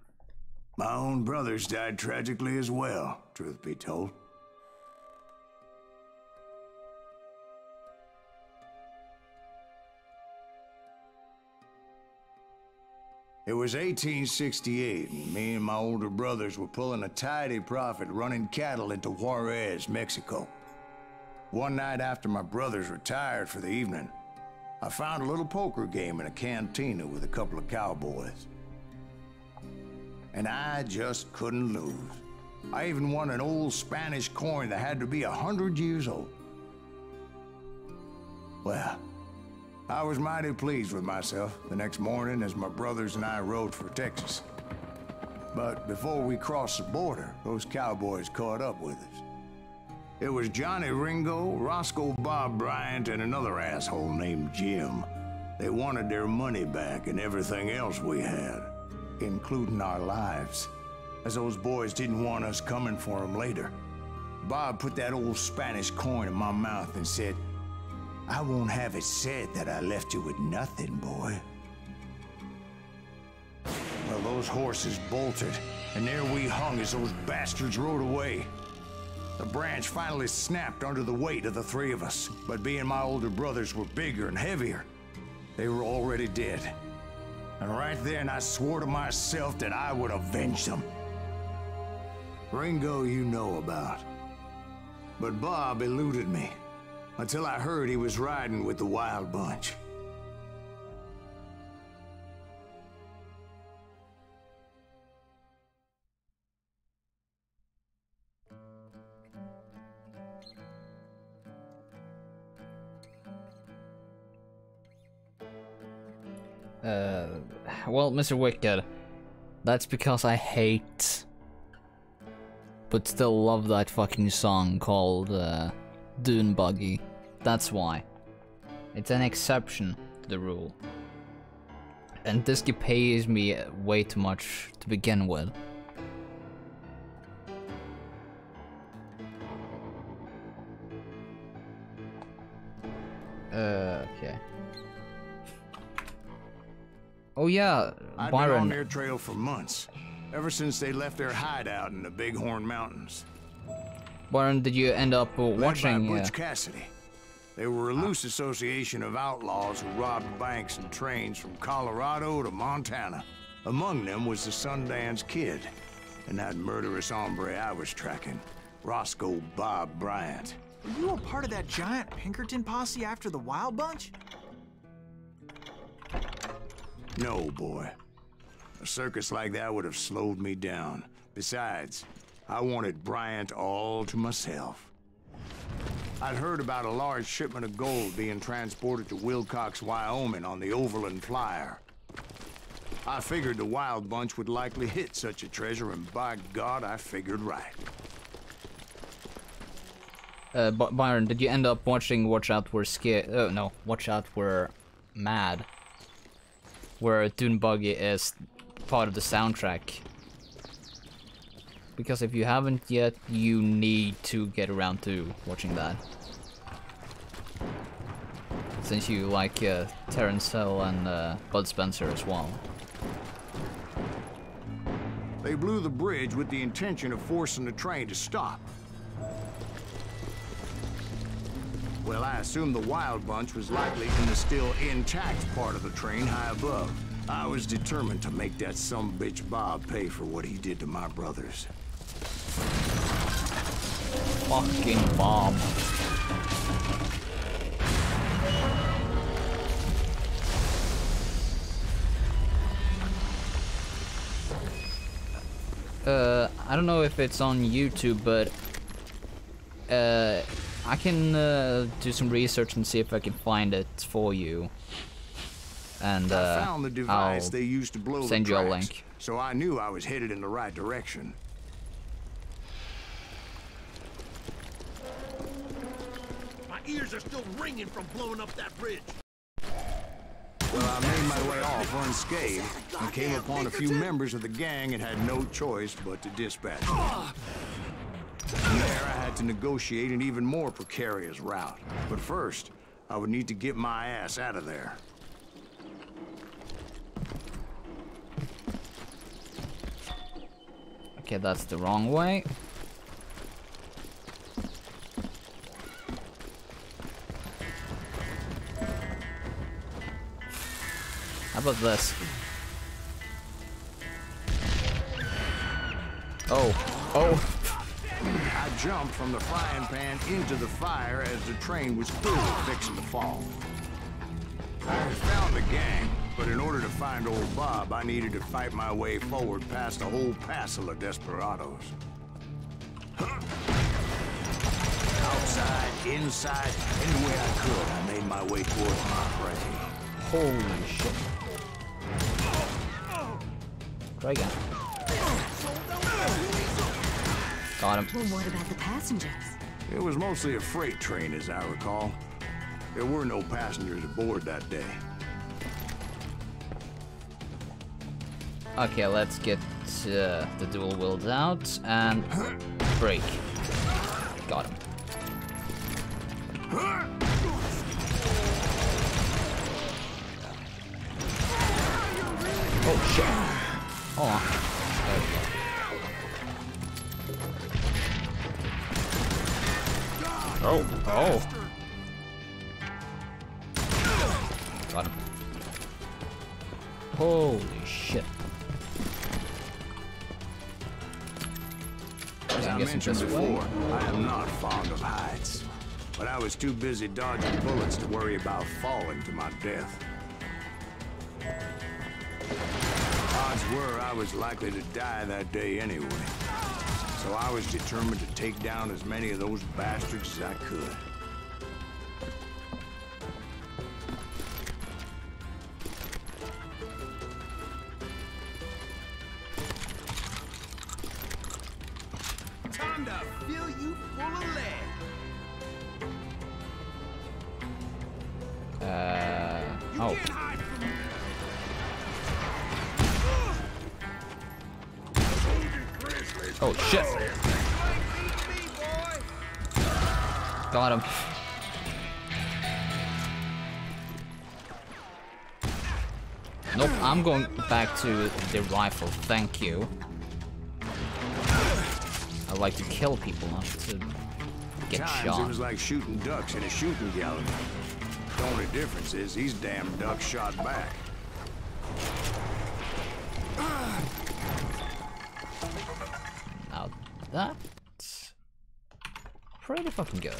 My own brothers died tragically as well, truth be told. It was 1868, and me and my older brothers were pulling a tidy profit running cattle into Juarez, Mexico. One night after my brothers retired for the evening, I found a little poker game in a cantina with a couple of cowboys. And I just couldn't lose. I even won an old Spanish coin that had to be 100 years old. Well, I was mighty pleased with myself the next morning as my brothers and I rode for Texas. But before we crossed the border, those cowboys caught up with us. It was Johnny Ringo, Roscoe Bob Bryant, and another asshole named Jim. They wanted their money back and everything else we had, including our lives, as those boys didn't want us coming for them later. Bob put that old Spanish coin in my mouth and said, "I won't have it said that I left you with nothing, boy." Well, those horses bolted, and there we hung as those bastards rode away. The branch finally snapped under the weight of the three of us, but being my older brothers were bigger and heavier, they were already dead. And right then I swore to myself that I would avenge them. Ringo you know about. But Bob eluded me, until I heard he was riding with the Wild Bunch. Well, Mr. Wicked, that's because I hate, but still love that fucking song called, Dune Buggy. That's why. It's an exception to the rule. And this pays me way too much to begin with. Okay. Oh yeah, I've been on their trail for months, ever since they left their hideout in the Bighorn Mountains. Byron, did you end up watching? Led by Butch Cassidy. They were a loose association of outlaws who robbed banks and trains from Colorado to Montana. Among them was the Sundance Kid, and that murderous hombre I was tracking, Roscoe Bob Bryant. Were you a part of that giant Pinkerton posse after the Wild Bunch? No, boy. A circus like that would have slowed me down. Besides, I wanted Bryant all to myself. I'd heard about a large shipment of gold being transported to Wilcox, Wyoming on the Overland Flyer. I figured the Wild Bunch would likely hit such a treasure, and by God, I figured right. Byron, did you end up watching Watch Out We're Scared? Oh no, Watch Out We're Mad, where Dune Buggy is part of the soundtrack? Because if you haven't yet, you need to get around to watching that. Since you like Terence Hill and Bud Spencer as well. They blew the bridge with the intention of forcing the train to stop. Well, I assumed the Wild Bunch was likely in the still intact part of the train high above. I was determined to make that sumbitch Bob pay for what he did to my brothers. Fucking Bob. I don't know if it's on YouTube, but I can do some research and see if I can find it for you. And I found the device they used to blow send the you a tracks, link. so I knew I was headed in the right direction. My ears are still ringing from blowing up that bridge. Well, I made my way off unscathed and came upon a few members of the gang and had no choice but to dispatch them. From there, I had to negotiate an even more precarious route. But first, I would need to get my ass out of there. Okay, that's the wrong way. How about this? Oh. I jumped from the frying pan into the fire as the train was clearly fixing to fall. I had found the gang, but in order to find old Bob, I needed to fight my way forward past a whole passel of desperados. Outside, inside, any way I could, I made my way towards my prey. Holy shit. Try again. Got him. Well, what about the passengers? It was mostly a freight train, as I recall. There were no passengers aboard that day. Okay, let's get the dual wheels out and brake. Got him. Oh shit. Hold on. There we go. Oh. Got him. Holy shit. As I mentioned before, I am not fond of heights. But I was too busy dodging bullets to worry about falling to my death. Odds were I was likely to die that day anyway. So I was determined to take down as many of those bastards as I could. Time to fill you full of lead. You can't hide from me. Oh shit. Got him. Nope, I'm going back to the rifle, thank you. I like to kill people, not to get Times shot. it was like shooting ducks in a shooting gallery. The only difference is these damn ducks shot back. Now that's pretty fucking good.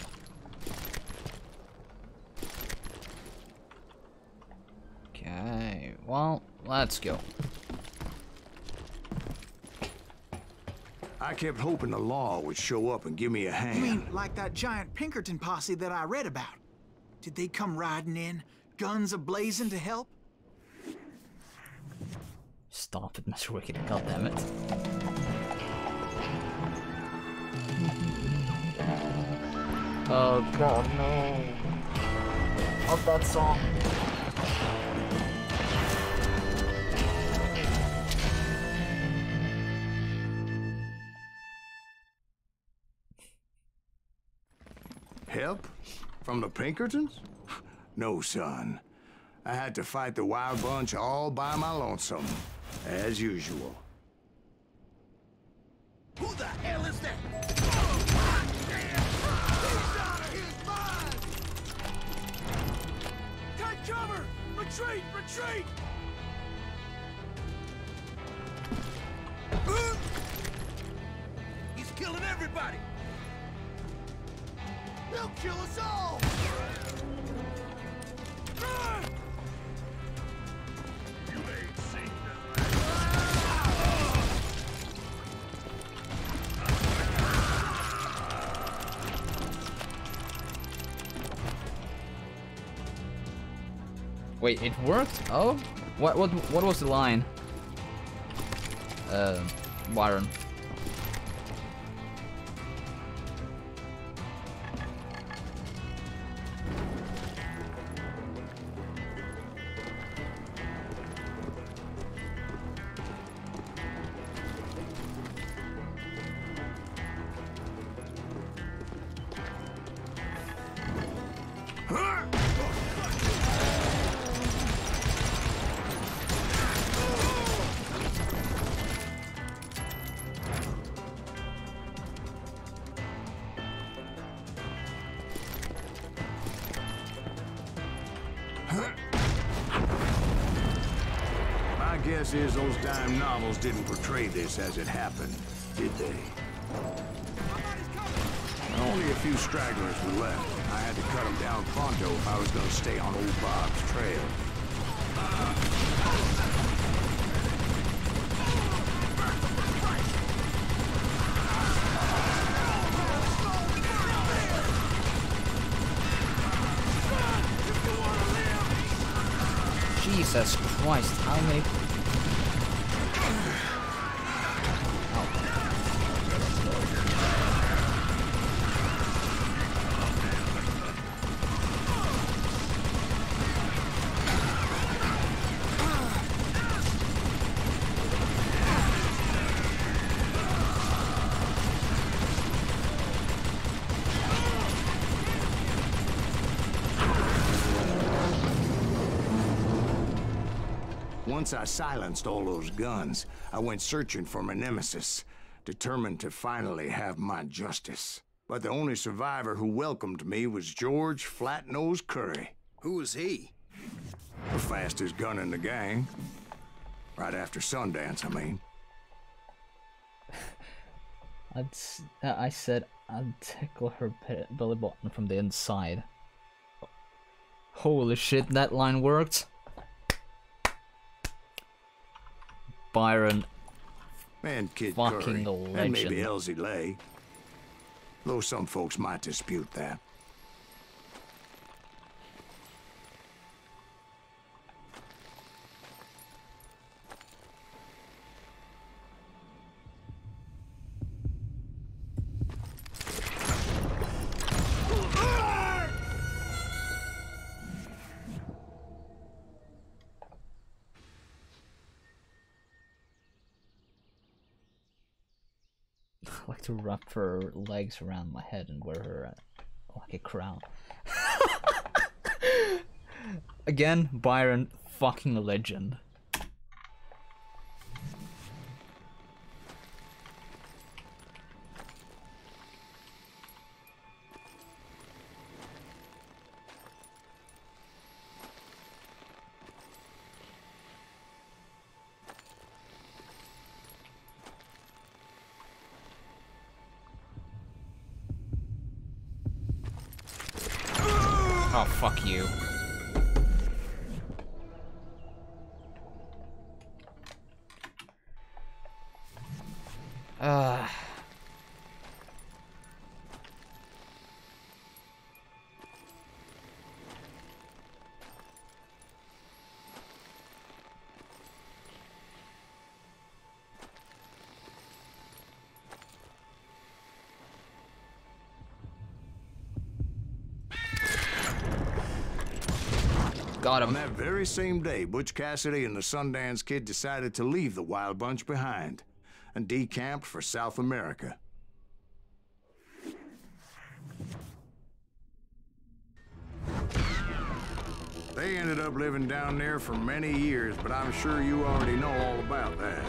Okay, well, let's go. I kept hoping the law would show up and give me a hand. You mean like that giant Pinkerton posse that I read about? Did they come riding in, guns a-blazing to help? Stop it, Mr. Wicked, goddammit. Oh god, no. Not that song. Help? From the Pinkertons? No, son. I had to fight the Wild Bunch all by my lonesome, as usual. Who the hell is that? Oh, God damn! He's out of his mind! Take cover! Retreat! Retreat! He's killing everybody! He'll kill us all! Run! You ain't seen Wait, it worked? Oh? What was the line? Byron. My guess is those dime novels didn't portray this as it happened, did they? Only a few stragglers were left. I had to cut them down pronto if I was going to stay on old Bob's trail. Jesus Christ, how many... Once I silenced all those guns, I went searching for my nemesis, determined to finally have my justice. But the only survivor who welcomed me was George Flat-Nose Curry. Who was he? The fastest gun in the gang. Right after Sundance, I mean. I said I'd tickle her belly button from the inside. Holy shit, that line worked. Byron, And Kid fucking Curry, legend. and maybe Elsie Lay. Though some folks might dispute that. I like to wrap her legs around my head and wear her like a crown. Again, Byron, fucking legend. Oh, fuck you. Got him. On that very same day, Butch Cassidy and the Sundance Kid decided to leave the Wild Bunch behind and decamped for South America. They ended up living down there for many years, but I'm sure you already know all about that.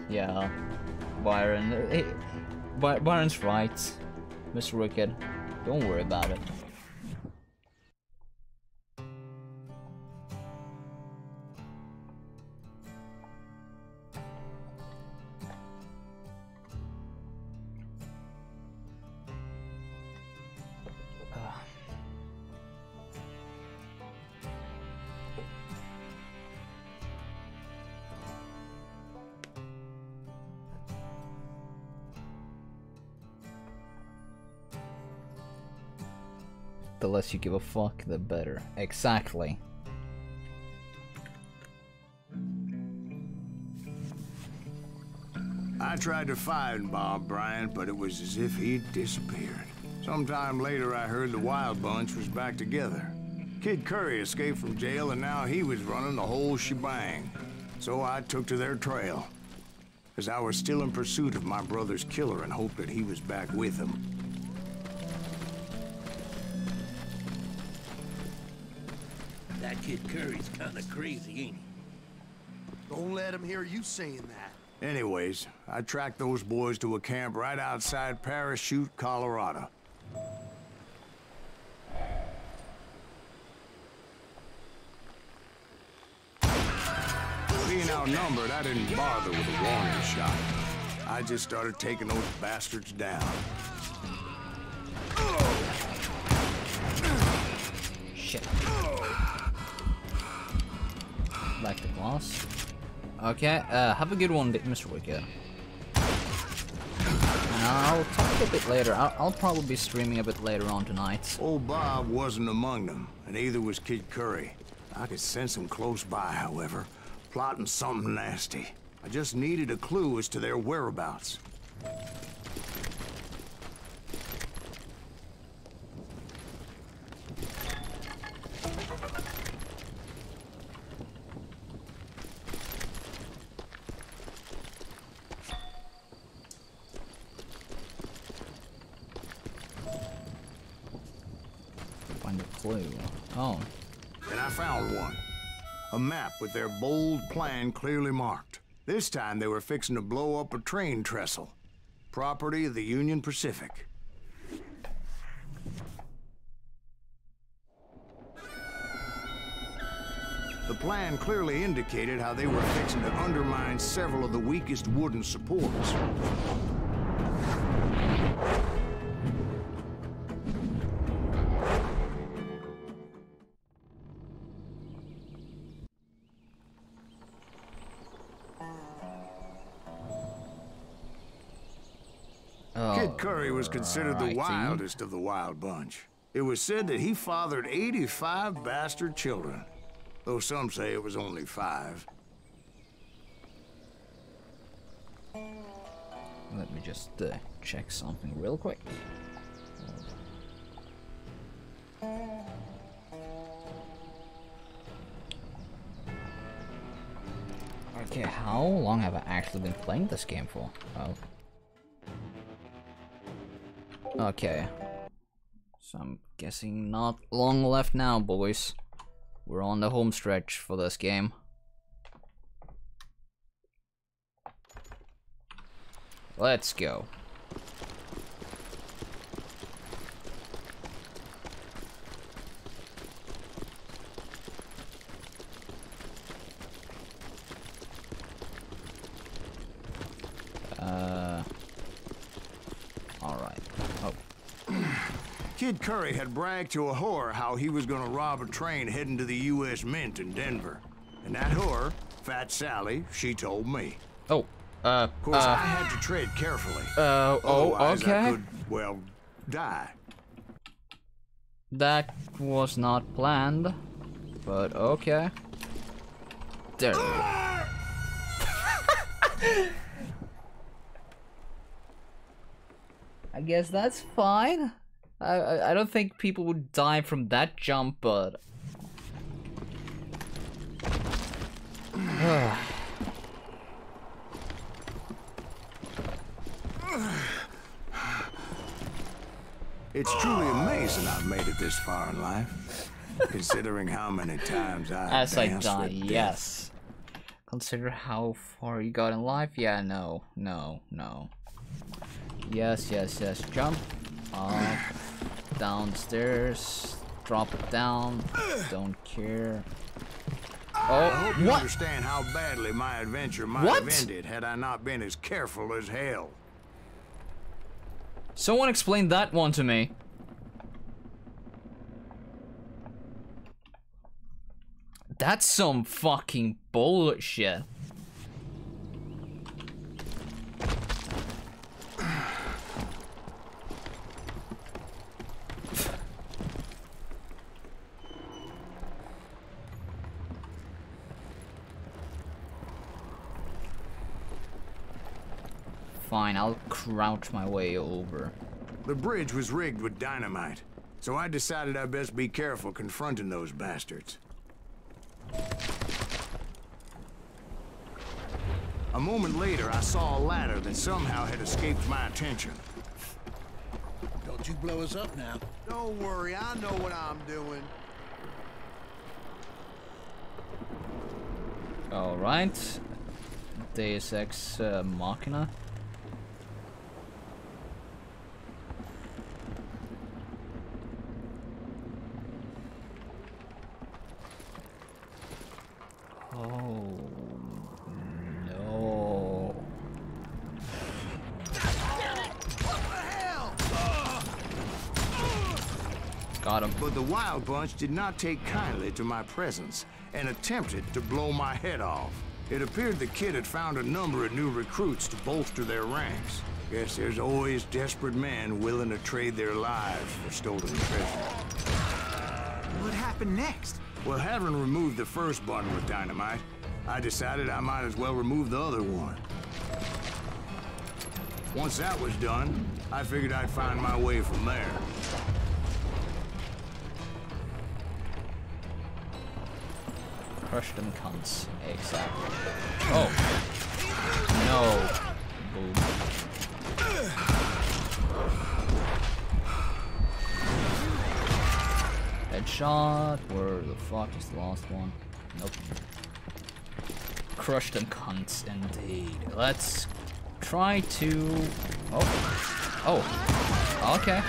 Yeah. Byron. Byron's right. Mr. Wicked. Don't worry about it. The less you give a fuck, the better. Exactly. I tried to find Bob Bryant, but it was as if he'd disappeared. Sometime later, I heard the Wild Bunch was back together. Kid Curry escaped from jail, and now he was running the whole shebang. So I took to their trail, as I was still in pursuit of my brother's killer and hoped that he was back with him. That Kid Curry's kinda crazy, ain't he? Don't let him hear you saying that. Anyways, I tracked those boys to a camp right outside Parachute, Colorado. Being outnumbered, I didn't bother with a warning shot. I just started taking those bastards down. Shit. Like the glass. Okay, have a good one, Mr. Wicked. And I'll talk a bit later. I'll probably be streaming a bit later on tonight. Old Bob wasn't among them, and neither was Kid Curry. I could sense him close by, however, plotting something nasty. I just needed a clue as to their whereabouts. Find a clue. Oh. And I found one. A map with their bold plan clearly marked. This time they were fixing to blow up a train trestle. Property of the Union Pacific. The plan clearly indicated how they were fixing to undermine several of the weakest wooden supports. Kid Curry was considered the wildest of the Wild Bunch. It was said that he fathered 85 bastard children, though some say it was only 5. Let me just check something real quick. Okay, how long have I actually been playing this game for? Oh. Okay. So I'm guessing not long left now, boys. We're on the home stretch for this game. Let's go. Alright. Oh. Kid Curry had bragged to a whore how he was gonna rob a train heading to the U.S. Mint in Denver. And that whore, Fat Sally, she told me. Oh, Of course, I had to tread carefully. Otherwise, okay. I could, well, die. That was not planned, but okay. There we go. I guess that's fine. I don't think people would die from that jump, but... It's truly amazing I've made it this far in life, considering how many times I've danced die, with death. yes. Consider how far you got in life? Yeah, no. Yes. Jump. Up. Downstairs. Drop it down. Don't care. I hope you understand how badly my adventure might have ended had I not been as careful as hell. Someone explain that one to me. That's some fucking bullshit. Fine, I'll crouch my way over. The bridge was rigged with dynamite, so I decided I'd best be careful confronting those bastards. A moment later, I saw a ladder that somehow had escaped my attention. Don't you blow us up now. Don't worry, I know what I'm doing. Alright. Deus Ex Machina. Oh no. Got him. But the Wild Bunch did not take kindly to my presence and attempted to blow my head off. It appeared the kid had found a number of new recruits to bolster their ranks. Guess there's always desperate men willing to trade their lives for stolen treasure. What happened next? Well, having removed the first bundle of dynamite, I decided I might as well remove the other one. Once that was done, I figured I'd find my way from there. Crush them cunts. Exactly. Oh. No. Boom. Headshot. Where the fuck is the last one? Nope. Crush them cunts indeed. Let's try to... Oh. Okay.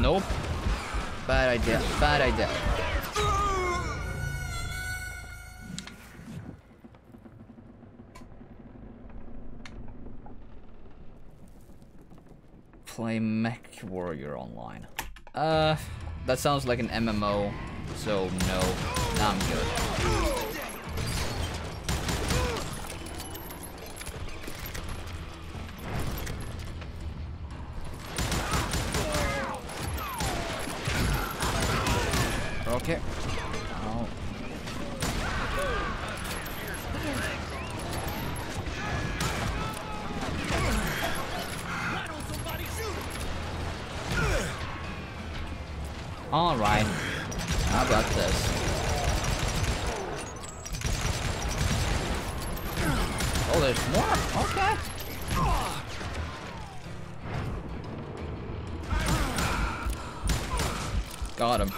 Nope. Bad idea. Play Mech Warrior online. That sounds like an MMO, so no. Nah, I'm good. Okay. Oh. All right. How about this? Oh, there's more. Okay. Got him.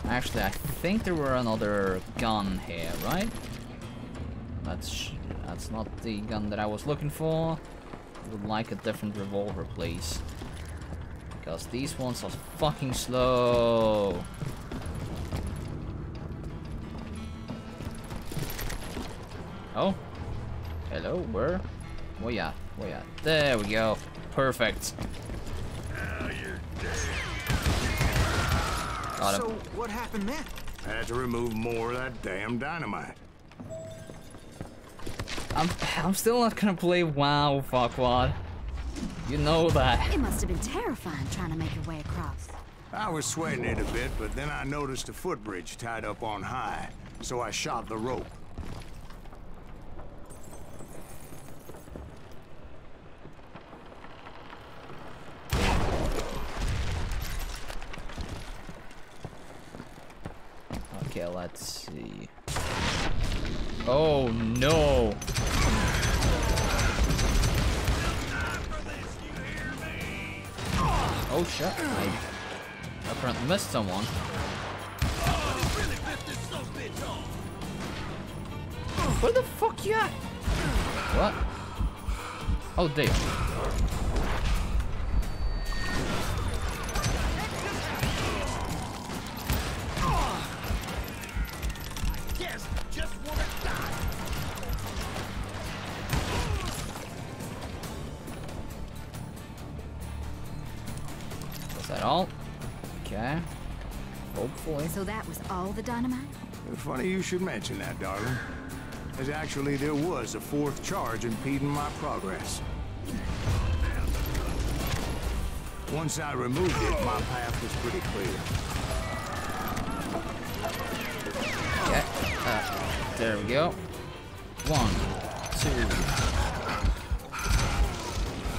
Actually, I think there were another gun here, right? That's not the gun that I was looking for. I would like a different revolver, please. Because these ones are fucking slow. Oh. Hello, where? Where ya? Where ya? There we go. Perfect. Got him. So, what happened then? I had to remove more of that damn dynamite. I'm still not gonna play WoW, fuckwad. You know that. It must have been terrifying trying to make your way across. I was sweating it a bit, but then I noticed a footbridge tied up on high, so I shot the rope. Okay, let's see. Oh no! Oh shit! I apparently missed someone. Where the fuck you at? What? Oh, there. Yes, just wanna die. Is that all? Okay. Hopefully. So that was all the dynamite? Funny you should mention that, darling. As actually there was a fourth charge impeding my progress. Once I removed it, my path was pretty clear. Okay. There we go. 1,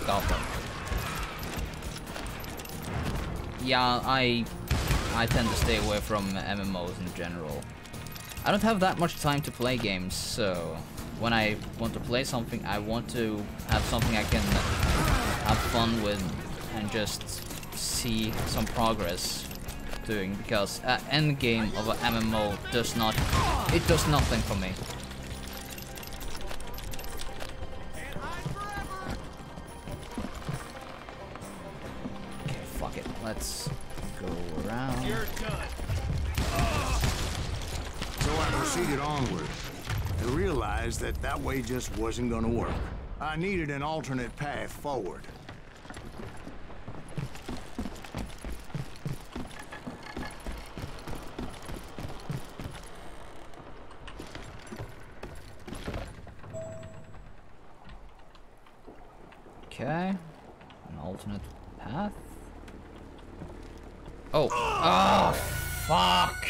2. Got them. Yeah, I tend to stay away from MMOs in general. I don't have that much time to play games, so when I want to play something, I want to have something I can have fun with and just see some progress doing, because end game of an MMO does nothing for me. Okay, fuck it. Let's go around. You're done. So I proceeded onward and realized that that way just wasn't gonna work. I needed an alternate path forward. Okay, an alternate path. Oh, oh, fuck!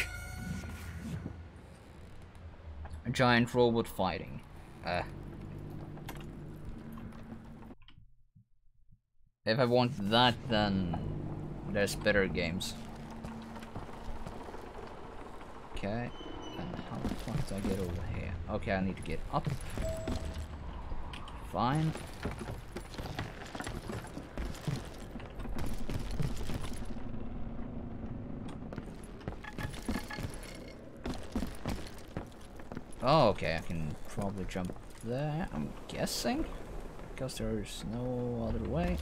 A giant robot fighting. If I want that, then there's better games. Okay, and how the fuck do I get over here? Okay, I need to get up. Fine. Oh, okay, I can probably jump there, I'm guessing, because there's no other way.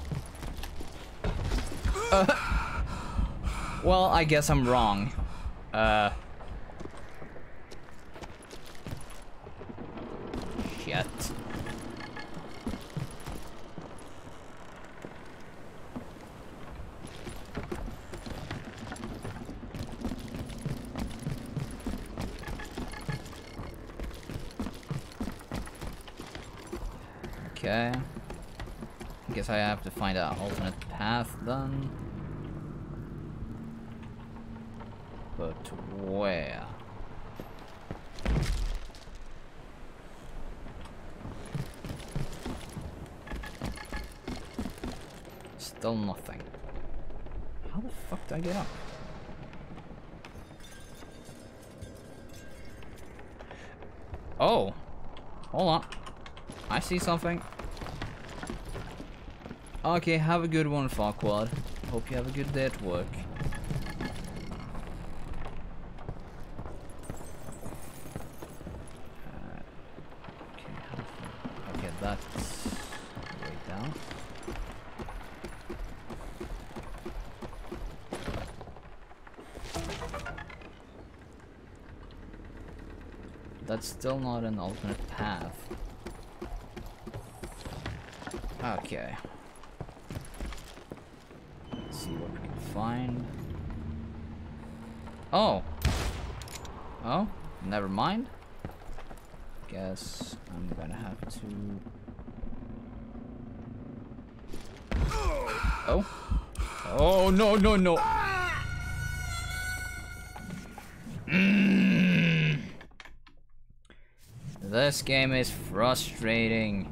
Well, I guess I'm wrong. Shit. Okay. I guess I have to find an alternate path then. But where? Still nothing. How the fuck do I get up? Oh! Hold on. I see something. Okay, have a good one, Farquaad. Hope you have a good day at work. Okay, that's way down. That's still not an alternate path. Okay. Let's see what we can find. Oh! Oh? Never mind. Guess I'm gonna have to... Oh? Oh, no, no, no! This game is frustrating.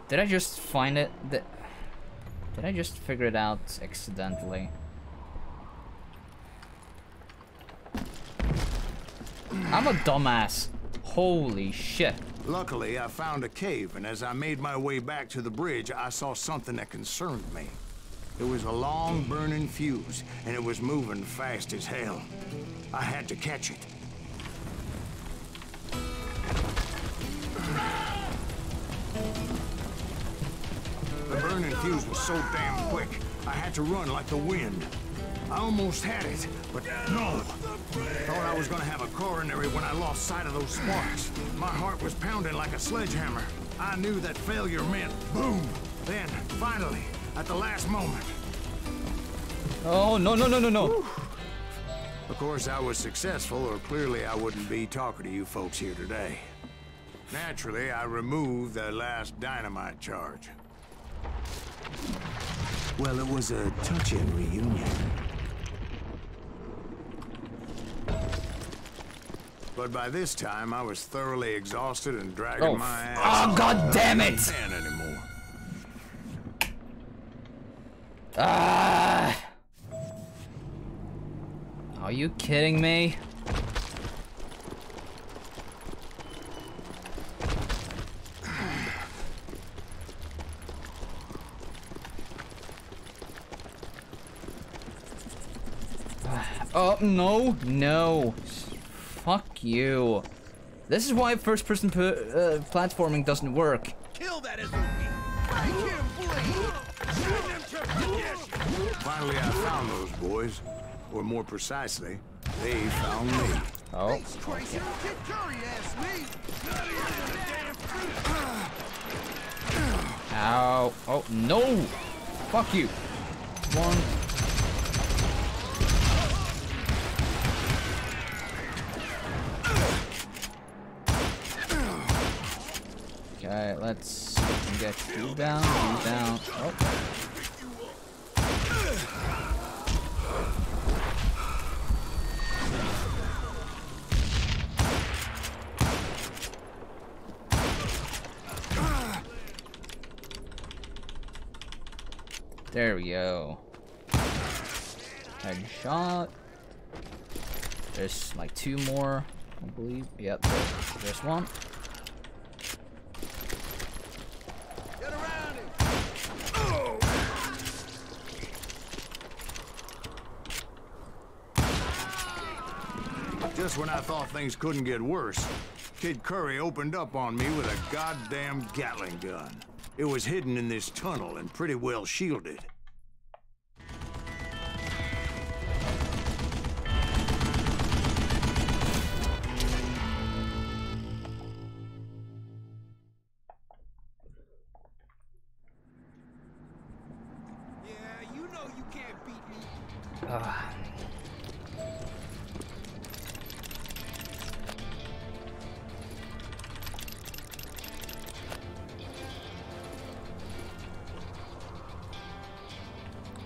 Did I just find it? Did I just figure it out accidentally? I'm a dumbass. Holy shit. Luckily, I found a cave, and as I made my way back to the bridge, I saw something that concerned me. It was a long burning fuse, and it was moving fast as hell. I had to catch it. The burning fuse was so damn quick, I had to run like the wind. I almost had it, but no. Thought I was gonna have a coronary when I lost sight of those sparks. My heart was pounding like a sledgehammer. I knew that failure meant boom. Then, finally, at the last moment. Oh, no, no, no, no, no. Whew. Of course, I was successful, or clearly I wouldn't be talking to you folks here today. Naturally, I removed the last dynamite charge. Well, it was a touching reunion. But by this time, I was thoroughly exhausted and dragging my ass. Oh, god damn it! Anymore. Ah! Are you kidding me? Oh, no, no. Fuck you. This is why first-person platforming doesn't work. Kill that SOB! Make him bleed! Send them to perdition! Finally, I found those boys. Or more precisely, they found me. Oh. Thanks, Tracer. Kid Curry asked me. Ow. Oh, no. Fuck you. One. Okay, let's get you down, you down. Oh. There we go. Headshot. There's like two more, I believe. Yep, there's one. Get around him. Just when I thought things couldn't get worse, Kid Curry opened up on me with a goddamn Gatling gun. It was hidden in this tunnel and pretty well shielded. Yeah, you know you can't beat me.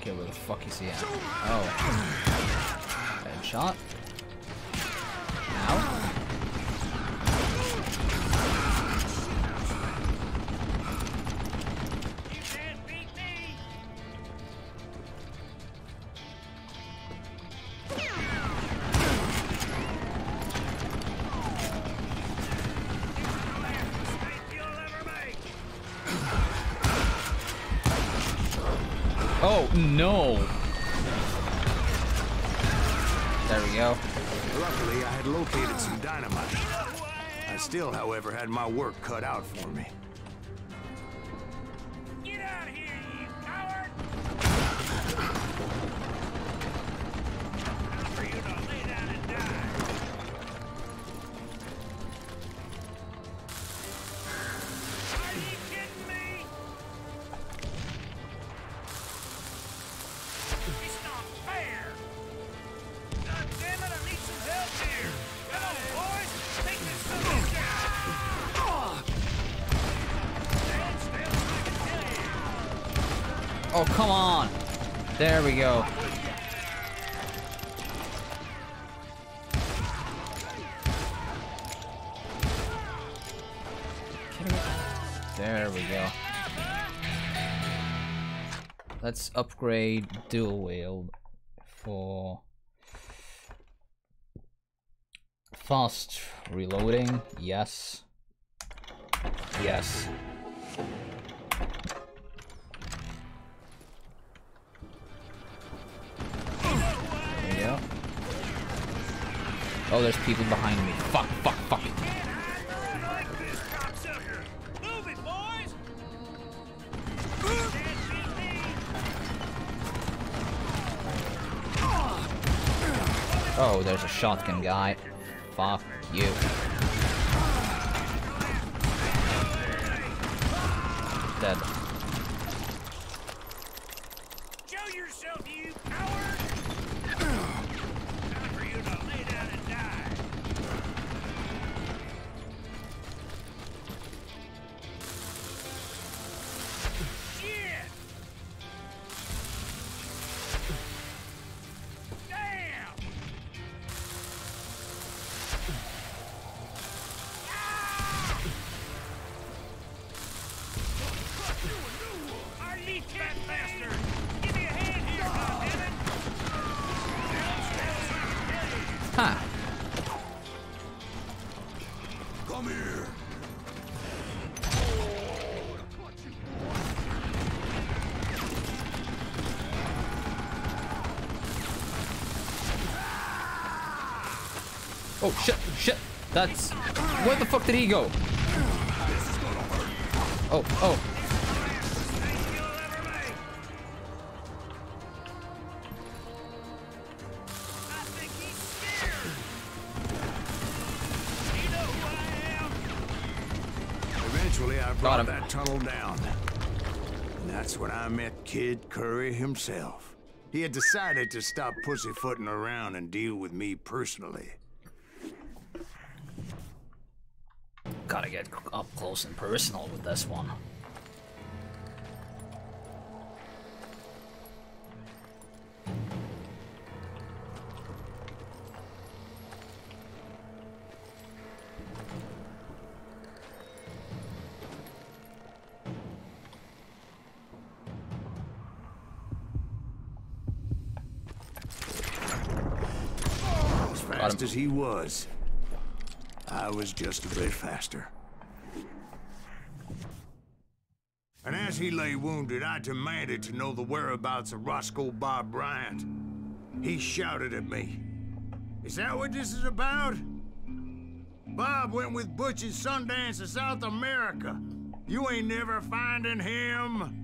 Okay, where the fuck is he at? Oh. Headshot. Ow. You can't beat me. Last mistake you'll ever make. Oh, no. There we go. Luckily, I had located some dynamite. I still, however, had my work cut out for me. Get out of here, you coward! Time for you to lay down and die. Are you kidding me? It's not fair. God damn it, I need some help here. Come on, boys, take this sucker down. Stand still so I can kill you. Oh, come on. There we go. There we go. Let's upgrade dual wield for Fast reloading, yes. Yes. Yeah. Oh, there's people behind me. Fuck, fuck, fuck. Move it, boys! Oh, there's a shotgun guy. Fuck you. Dead. Show yourself, you coward! Time for you to lay down and die. Shit! Damn! I need that bastard! Give me a hand here, goddammit! Ha! Come here. Oh shit, shit. That's... Where the fuck did he go? Oh, oh. I think he's scared! You know who I am? Eventually, I Got brought him. that tunnel down. And that's when I met Kid Curry himself. He had decided to stop pussyfooting around and deal with me personally. Gotta get up close and personal with this one. As fast as he was, I was just a bit faster. And as he lay wounded, I demanded to know the whereabouts of Roscoe Bob Bryant. He shouted at me. Is that what this is about? Bob went with Butch's Sundance to South America. You ain't never finding him.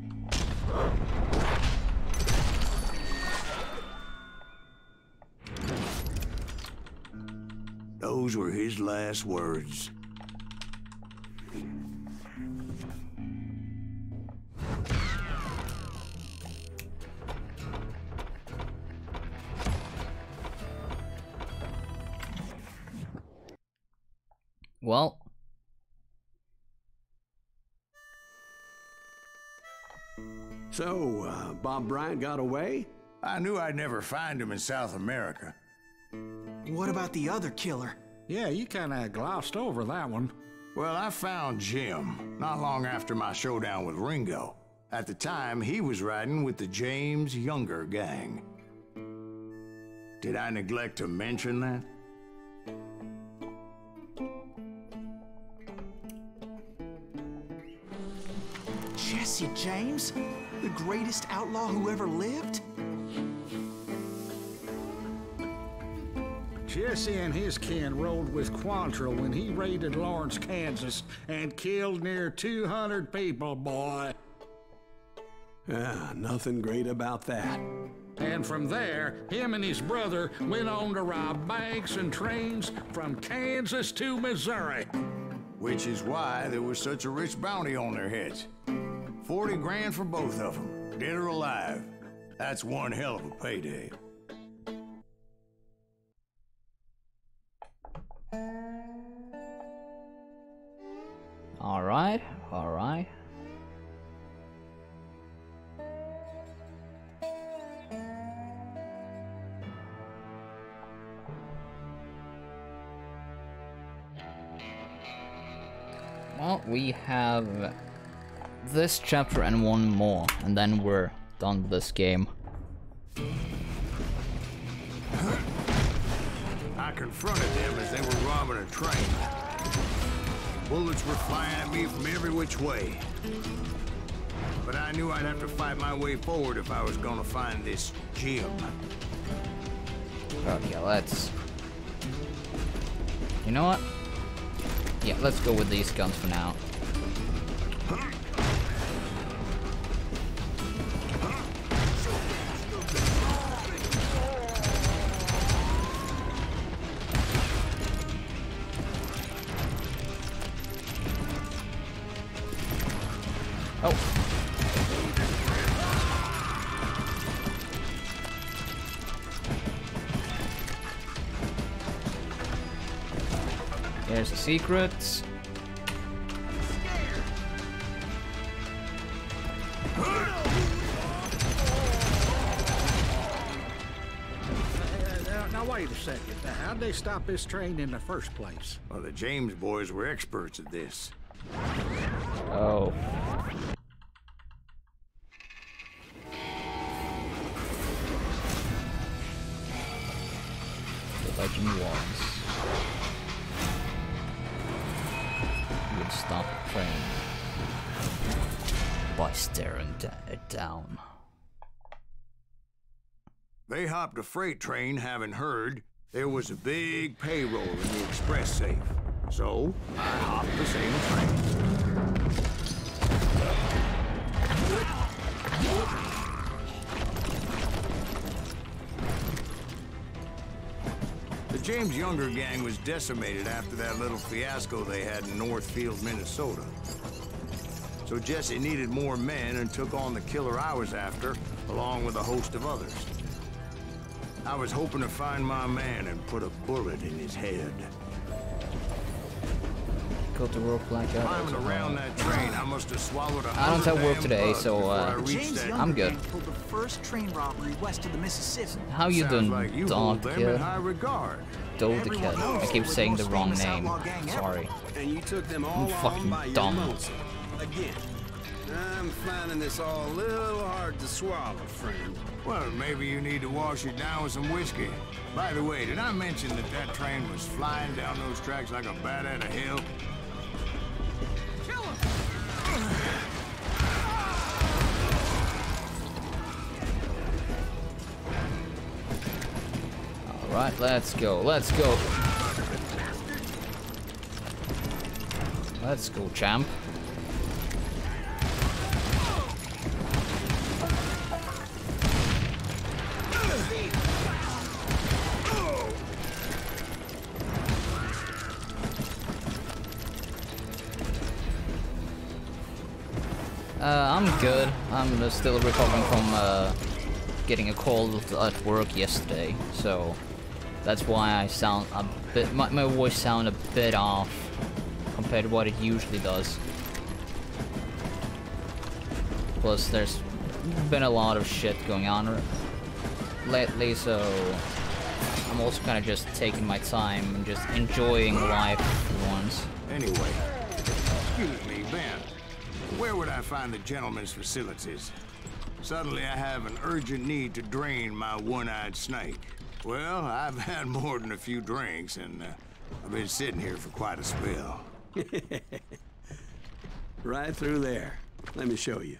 Those were his last words. Well. So, Bob Bryant got away? I knew I'd never find him in South America. What about the other killer? Yeah, you kinda glossed over that one. Well, I found Jim not long after my showdown with Ringo. At the time, he was riding with the James Younger gang. Did I neglect to mention that? Jesse James? The greatest outlaw who ever lived? Jesse and his kin rode with Quantrill when he raided Lawrence, Kansas, and killed near 200 people, boy. Nothing great about that. And from there, him and his brother went on to rob banks and trains from Kansas to Missouri. Which is why there was such a rich bounty on their heads. 40 grand for both of them, dead or alive. That's one hell of a payday. Alright, alright. Well, we have this chapter and one more, and then we're done with this game. I confronted them as they were robbing a train. Bullets were flying at me from every which way. But I knew I'd have to fight my way forward if I was gonna find this gem. Okay, let's... You know what? Yeah, let's go with these guns for now. Oh. Here's the secrets. Now wait a second. How'd they stop this train in the first place? Well, the James boys were experts at this. Oh. The legend was would stop the train by staring it down. They hopped a freight train having heard there was a big payroll in the express safe. So, I hopped the same train. The James Younger gang was decimated after that little fiasco they had in Northfield, Minnesota. So Jesse needed more men and took on the killer I was after, along with a host of others. I was hoping to find my man and put a bullet in his head. Go to work, Blackout. Climbing around that train, I must have swallowed a I don't have work today, so James Younger I'm good. pulled the first train robbery west of the Mississippi. How you doing, like you dog hold them kid? in high regard. Dog kid. I keep saying the wrong name. Sorry. And you took them all fucking on by your dumb. lonesome. Again. I'm finding this all a little hard to swallow, friend. Well, maybe you need to wash it down with some whiskey. By the way, did I mention that that train was flying down those tracks like a bat out of hell? Kill him! Alright, let's go. Let's go. Let's go, champ. I'm good. I'm still recovering from getting a cold at work yesterday, so that's why I sound a bit. My voice sound a bit off compared to what it usually does. Plus, there's been a lot of shit going on lately, so I'm also kind of just taking my time and just enjoying life for once. Anyway, excuse me, Ben. Where would I find the gentleman's facilities? Suddenly I have an urgent need to drain my one-eyed snake. Well, I've had more than a few drinks, and I've been sitting here for quite a spell. Right through there. Let me show you.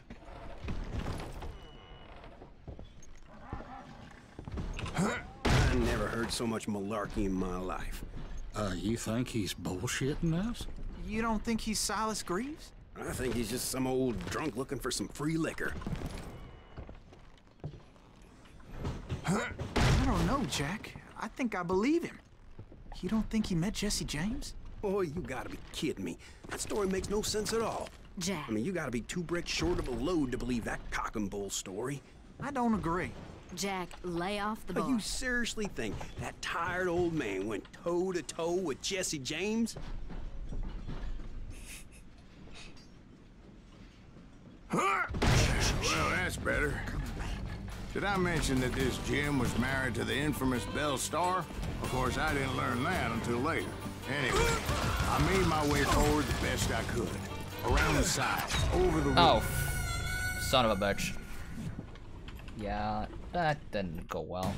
I never heard so much malarkey in my life. You think he's bullshitting us? You don't think he's Silas Greaves? I think he's just some old drunk looking for some free liquor. I don't know, Jack. I think I believe him. You don't think he met Jesse James? Oh, you gotta be kidding me. That story makes no sense at all. Jack. I mean, you gotta be 2 bricks short of a load to believe that cock and bull story. I don't agree. Jack, lay off the But bar. you seriously think that tired old man went toe-to-toe with Jesse James? Well, that's better. Did I mention that this Jim was married to the infamous Belle Starr? Of course, I didn't learn that until later. Anyway, I made my way forward the best I could. Around the side, over the roof. Oh, son of a bitch. Yeah, that didn't go well.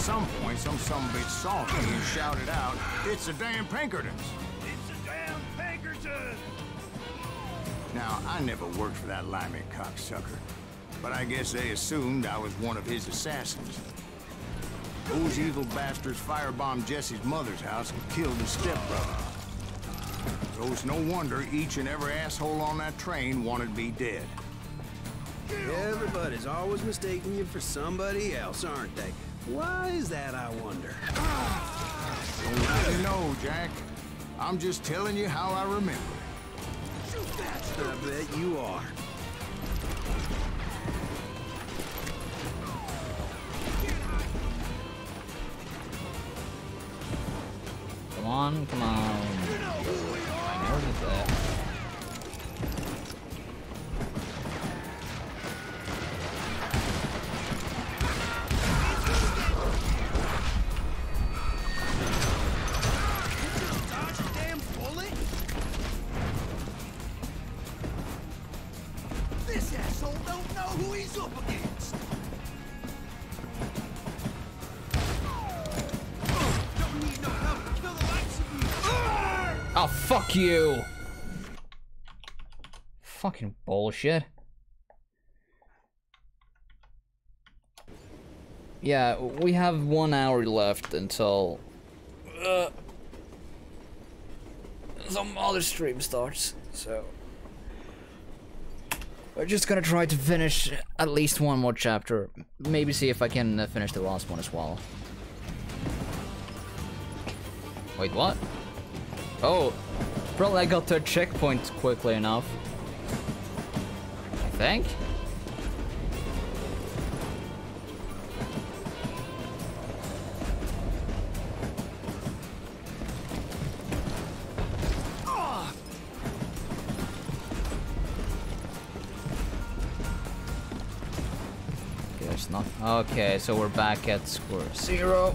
some point, some bitch saw me and shouted out, "It's the damn Pinkertons!" It's a damn Pinkerton! Now, I never worked for that limey cocksucker, but I guess they assumed I was one of his assassins. Those evil bastards firebombed Jesse's mother's house and killed his stepbrother. So it's no wonder each and every asshole on that train wanted me dead. Everybody's always mistaking you for somebody else, aren't they? Why is that, I wonder? Don't let you know, Jack. I'm just telling you how I remember it. I bet you are. Come on, come on. I know that. This asshole don't know who he's up against! Don't need no help to kill the likes of you! Oh, fuck you! Fucking bullshit. Yeah, we have 1 hour left until some other stream starts, so we're just gonna try to finish at least one more chapter. Maybe see if I can finish the last one as well. Wait, what? Oh, probably I got to a checkpoint quickly enough. I think? There's not. Okay, so we're back at square zero.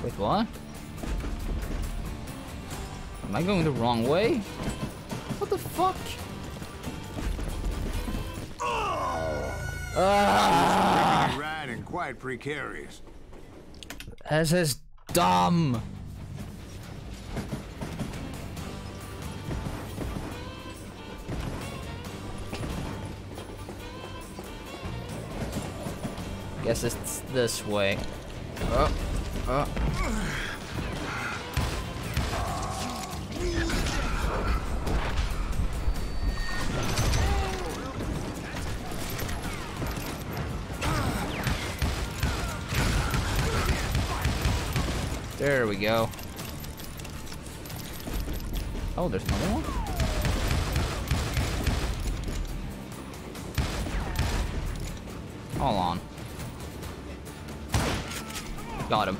Wait, what? Am I going the wrong way? What the fuck? Pretty ride and quite precarious. This is dumb. Guess it's this way. There we go. Oh, there's another one? Hold on. Got him.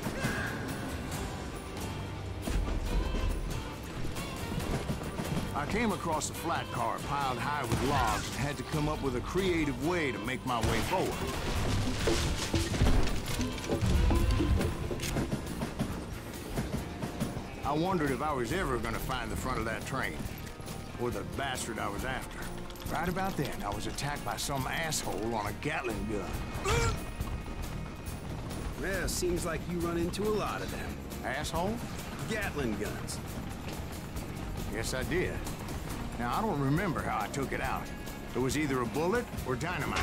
I came across a flat car piled high with logs and had to come up with a creative way to make my way forward. I wondered if I was ever gonna find the front of that train, or the bastard I was after. Right about then, I was attacked by some asshole on a Gatling gun. Well, seems like you run into a lot of them. Asshole? Gatling guns. Yes, I did. Now, I don't remember how I took it out. It was either a bullet or dynamite.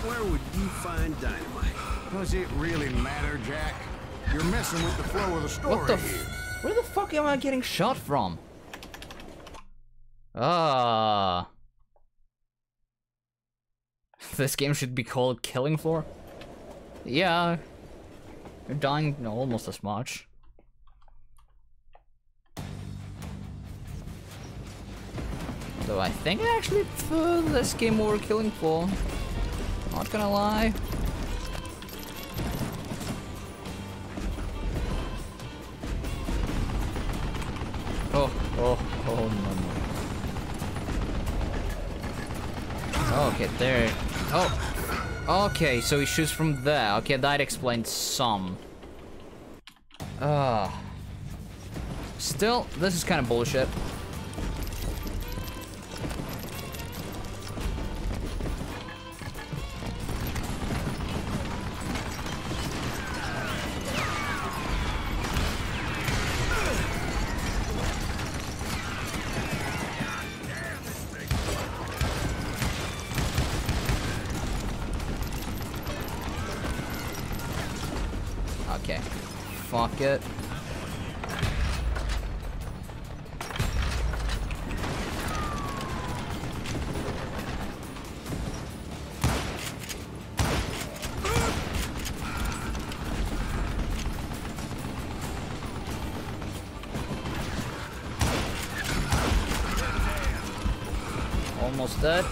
Where would you find dynamite? Does it really matter, Jack? You're messing with the flow of the story What the here. Where the fuck am I getting shot from? Ah. This game should be called Killing Floor? Yeah. You're dying almost as much. Though I think I actually prefer this game over Killing Floor. Not gonna lie. Oh, no. Okay, there. Oh, okay, so he shoots from there. Okay, that explains some. Still, this is kind of bullshit. fuck it. Almost dead.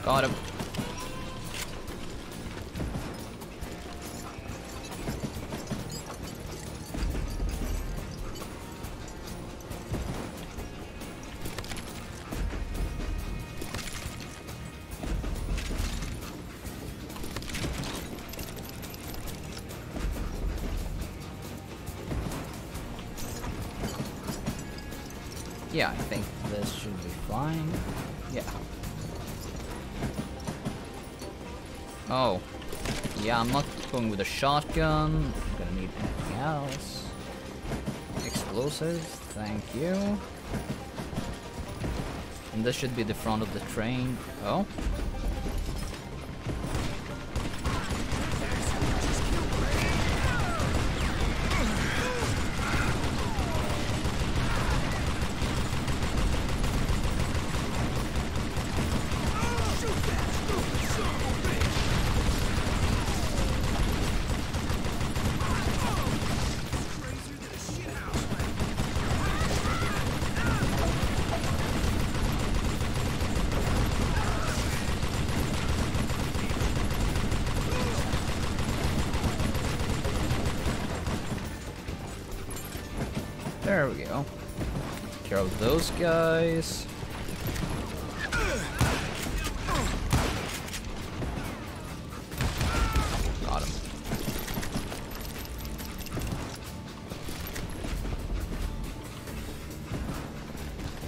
Got him. Yeah, I think this should be fine. Yeah. Oh. Yeah, I'm not going with a shotgun. I'm gonna need anything else. Explosives, thank you. And this should be the front of the train. Oh. There we go. Take care of those guys. Got him.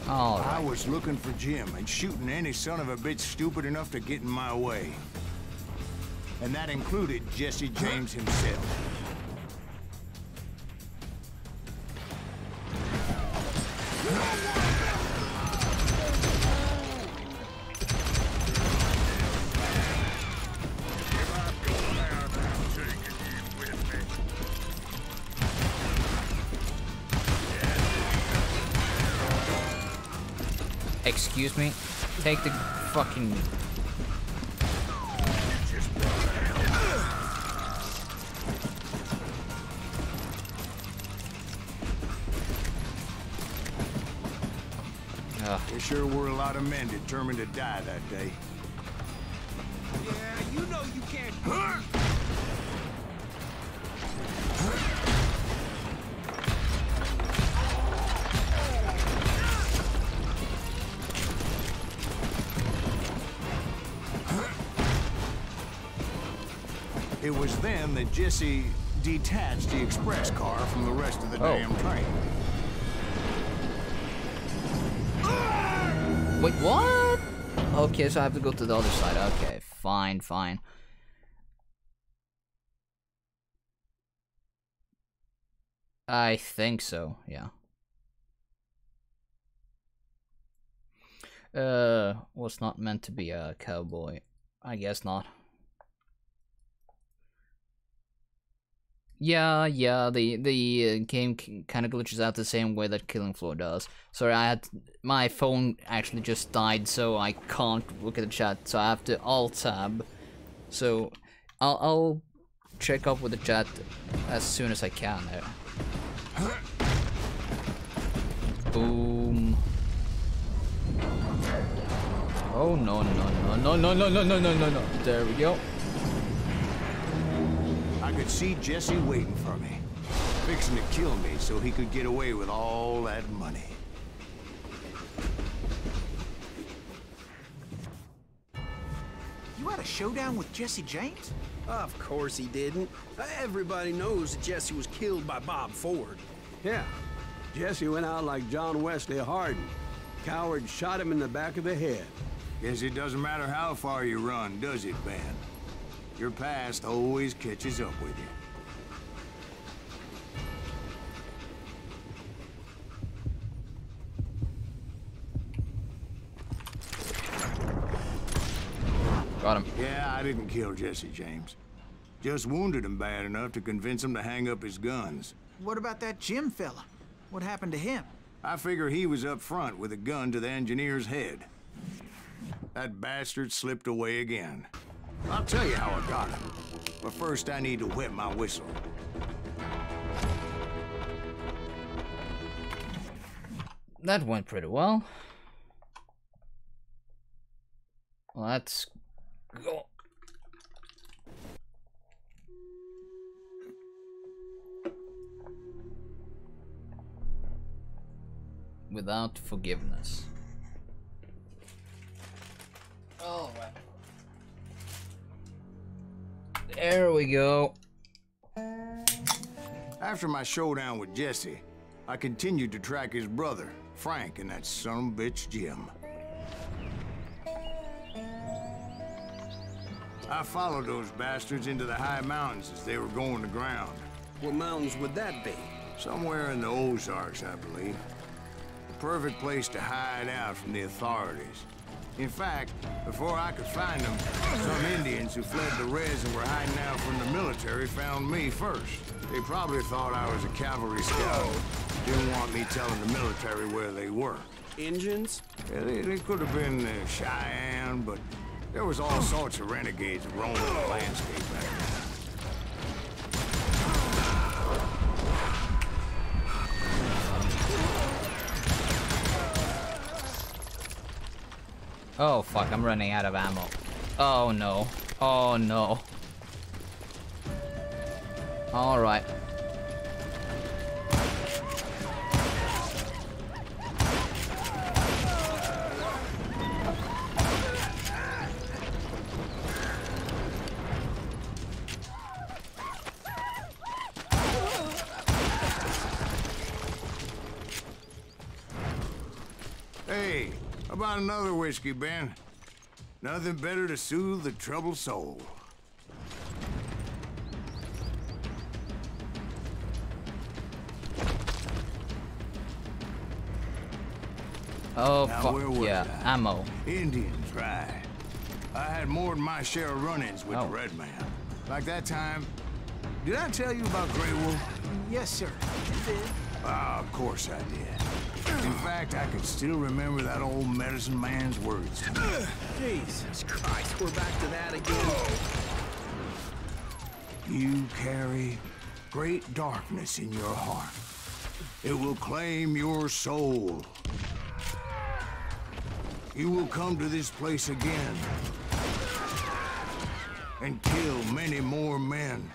All right. I was looking for Jim and shooting any son of a bitch stupid enough to get in my way. And that included Jesse James himself. Excuse me? Take the fucking... There sure were a lot of men determined to die that day. Yeah, you know you can't. It was then that Jesse detached the express car from the rest of the damn train. Wait, what? Okay, so I have to go to the other side. Okay, fine, fine. I think so, yeah. Was not meant to be a cowboy. I guess not. Yeah, the game kind of glitches out the same way that Killing Floor does. Sorry, my phone actually just died, so I can't look at the chat. So I have to alt-tab. So I'll check up with the chat as soon as I can. There. Boom. Oh no no no no no no no no no no no! There we go. I could see Jesse waiting for me, fixing to kill me so he could get away with all that money. You had a showdown with Jesse James? Of course he didn't. Everybody knows that Jesse was killed by Bob Ford. Yeah, Jesse went out like John Wesley Hardin. Coward shot him in the back of the head. Guess it doesn't matter how far you run, does it, Ben? Your past always catches up with you. Got him. Yeah, I didn't kill Jesse James. Just wounded him bad enough to convince him to hang up his guns. What about that Jim fella? What happened to him? I figure he was up front with a gun to the engineer's head. That bastard slipped away again. I'll tell you how I got him. But first I need to wet my whistle. That went pretty well. Let's go. Without forgiveness. All right. There we go. After my showdown with Jesse, I continued to track his brother, Frank, and that son of a bitch, Jim. I followed those bastards into the high mountains as they were going to ground. What mountains would that be? Somewhere in the Ozarks, I believe. The perfect place to hide out from the authorities. In fact, before I could find them, some Indians who fled the Reds and were hiding out from the military found me first. They probably thought I was a cavalry scout. Didn't want me telling the military where they were. Injuns? Yeah, they could have been Cheyenne, but there was all sorts of renegades roaming the landscape back then. Oh fuck, I'm running out of ammo. Oh no. Oh no. Alright. Hey, how about another whiskey, Ben? Nothing better to soothe the troubled soul. Oh Now, fuck, where was yeah, I? ammo. Indians, right. I had more than my share of run-ins with Oh. the Red Man. Like that time... Did I tell you about Grey Wolf? Yes, sir. You did. Ah, of course I did. In fact, I can still remember that old medicine man's words to me. Jesus Christ, we're back to that again. You carry great darkness in your heart. It will claim your soul. You will come to this place again and kill many more men.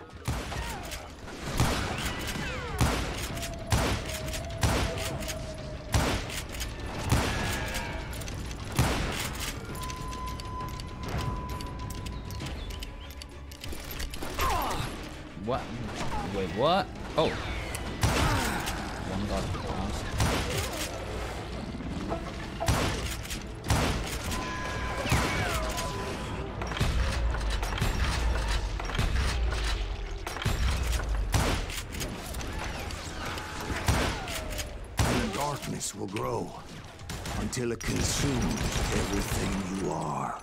What? Wait, what? Oh. One got lost. And the darkness will grow until it consumes everything you are.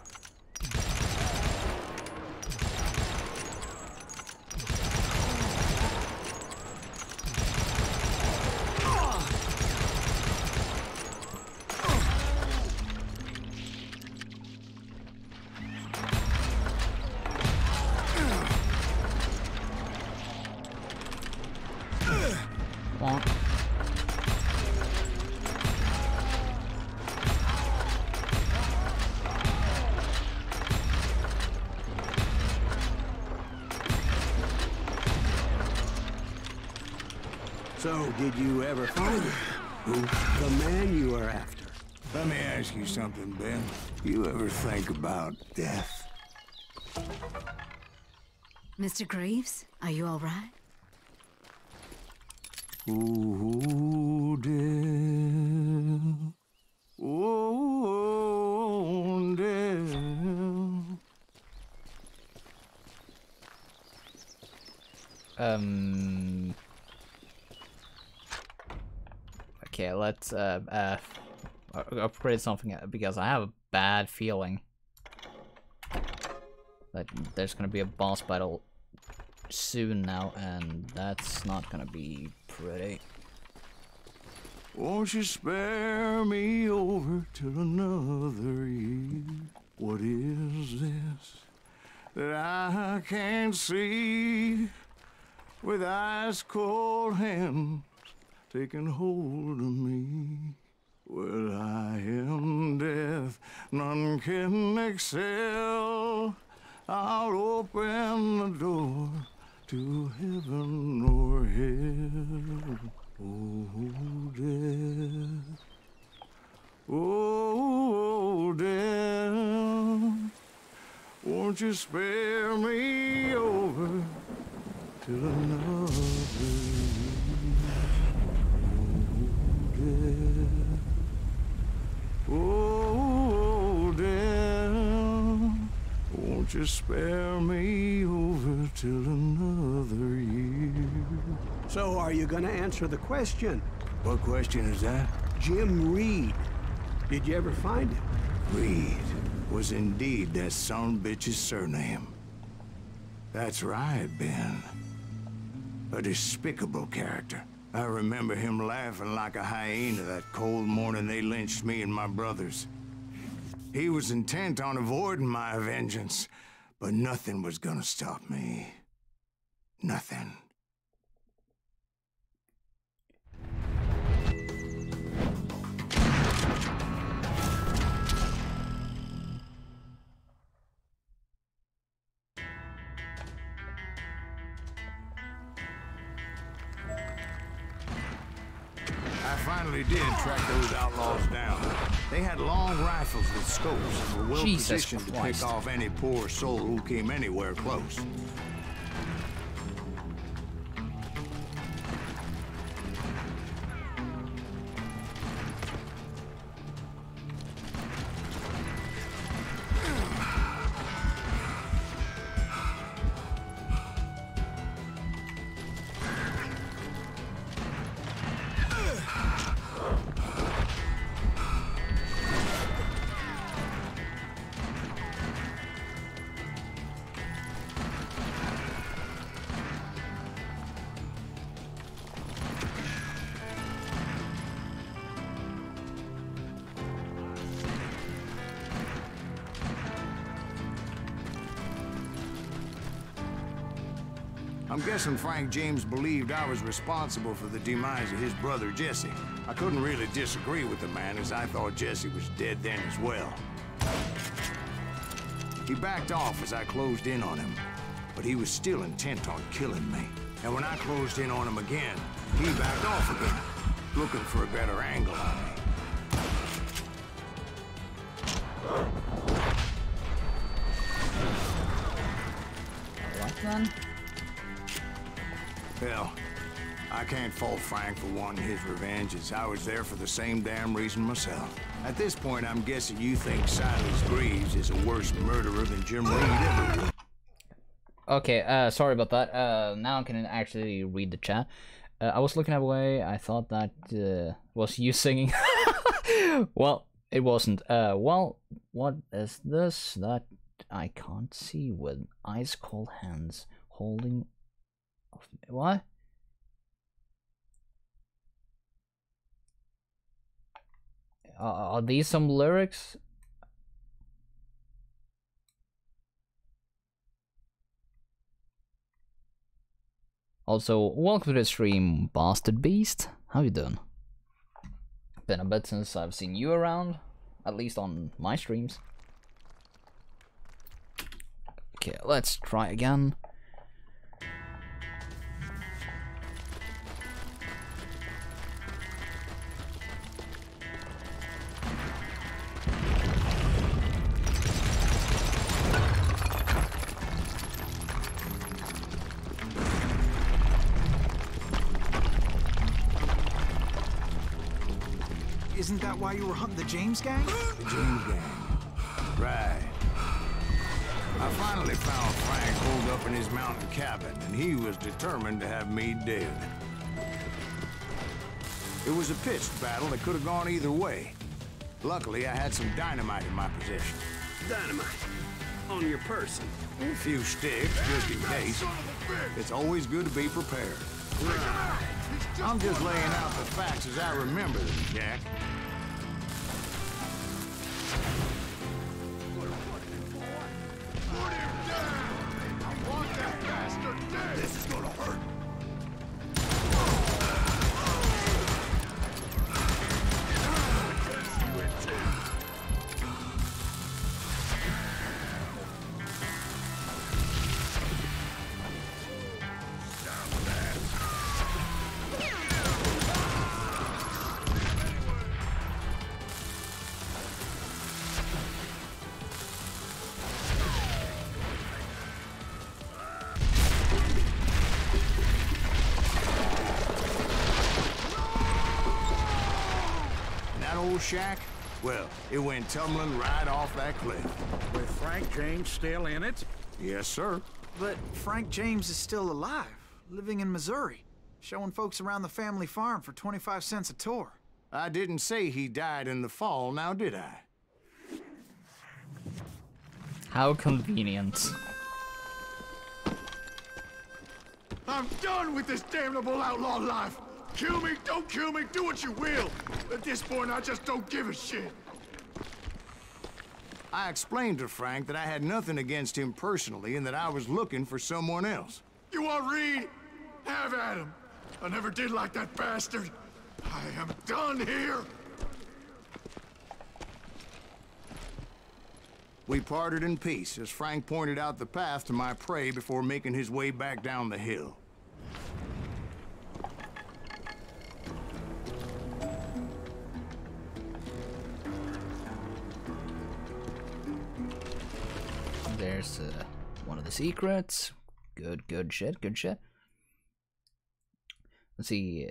So, did you ever find him? Who? The man you are after. Let me ask you something, Ben. You ever think about death? Mr. Greaves, are you all right? Ooh, death. Ooh, death. Okay, let's upgrade something because I have a bad feeling. Like, there's gonna be a boss battle soon now, and that's not gonna be pretty. Won't you spare me over till another year? What is this that I can't see with ice cold hands taking hold of me? Well, I am death, none can excel. I'll open the door to heaven or hell. Oh, death. Oh, death. Won't you spare me over till another year? Oh, death. Oh, death. Won't you spare me over till another year? So are you gonna answer the question? What question is that? Jim Reed. Did you ever find him? Reed was indeed that son bitch's surname. That's right, Ben. A despicable character. I remember him laughing like a hyena that cold morning they lynched me and my brothers. He was intent on avoiding my vengeance, but nothing was gonna stop me. Nothing. I finally did track those outlaws down. They had long rifles with scopes and were well positioned to pick off any poor soul who came anywhere close. I'm guessing Frank James believed I was responsible for the demise of his brother Jesse. I couldn't really disagree with the man, as I thought Jesse was dead then as well. He backed off as I closed in on him, but he was still intent on killing me. And when I closed in on him again, he backed off again, looking for a better angle on me. What then? Hell, I can't fault Frank for wanting his revenge, as I was there for the same damn reason myself. At this point, I'm guessing you think Silas Greaves is a worse murderer than Jim Reed ever was. Okay, sorry about that. Now I can actually read the chat. I was looking away. I thought that was you singing. Well, it wasn't. Well, what is this that I can't see with ice cold hands holding? What? Are these some lyrics? Also, welcome to the stream, Bastard Beast. How you doing? Been a bit since I've seen you around, at least on my streams. Okay, let's try again. Isn't that why you were hunting the James gang? The James gang. Right. I finally found Frank holed up in his mountain cabin, and he was determined to have me dead. It was a pitched battle that could have gone either way. Luckily, I had some dynamite in my possession. Dynamite. on your person? A few sticks, just in case. It's always good to be prepared. I'm just laying out the facts as I remember them, Jack. Put him down! I want that bastard dead! This is gonna hurt. Shack? Well, it went tumbling right off that cliff. With Frank James still in it? Yes, sir. But Frank James is still alive, living in Missouri, showing folks around the family farm for 25 cents a tour. I didn't say he died in the fall, now did I? How convenient. I'm done with this damnable outlaw life. Kill me, don't kill me, do what you will. At this point, I just don't give a shit. I explained to Frank that I had nothing against him personally and that I was looking for someone else. You want Reed? Have at him. I never did like that bastard. I am done here. We parted in peace as Frank pointed out the path to my prey before making his way back down the hill. There's one of the secrets. Good shit, good shit. Let's see.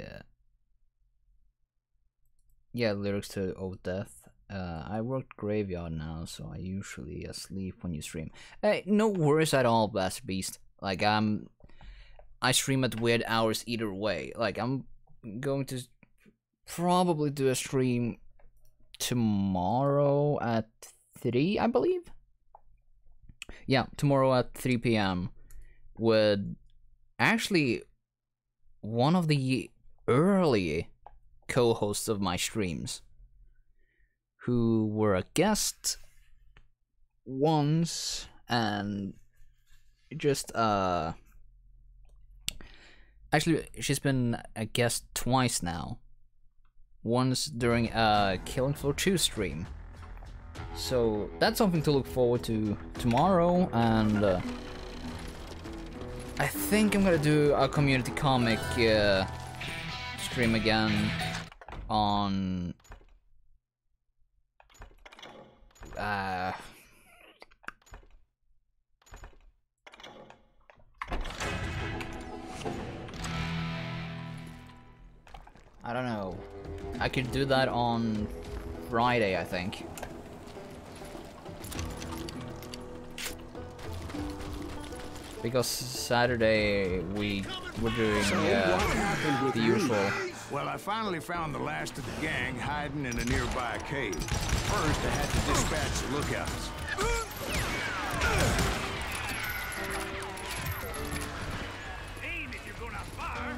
Yeah, lyrics to Old Death. I worked graveyard now, so I usually sleep when you stream. Hey, no worries at all, Blast Beast. Like, I stream at weird hours either way. Like, I'm going to probably do a stream tomorrow at 3, I believe. Yeah, tomorrow at 3 p.m. with actually one of the early co-hosts of my streams, who were a guest once and just actually she's been a guest twice now. Once during a Killing Floor 2 stream. So that's something to look forward to tomorrow, and I think I'm gonna do a community comic stream again on I don't know. I could do that on Friday, I think. Because Saturday we were doing the usual. Well, I finally found the last of the gang hiding in a nearby cave. First, I had to dispatch the lookouts. Aim if you're gonna fire.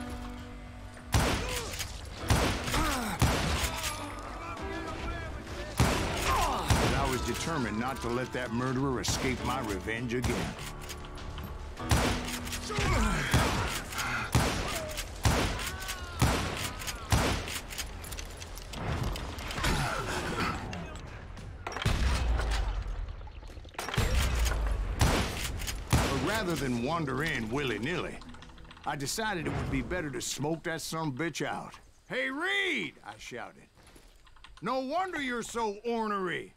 But I was determined not to let that murderer escape my revenge again. Rather than wander in willy-nilly, I decided it would be better to smoke that sumbitch out. Hey, Reed! I shouted. No wonder you're so ornery.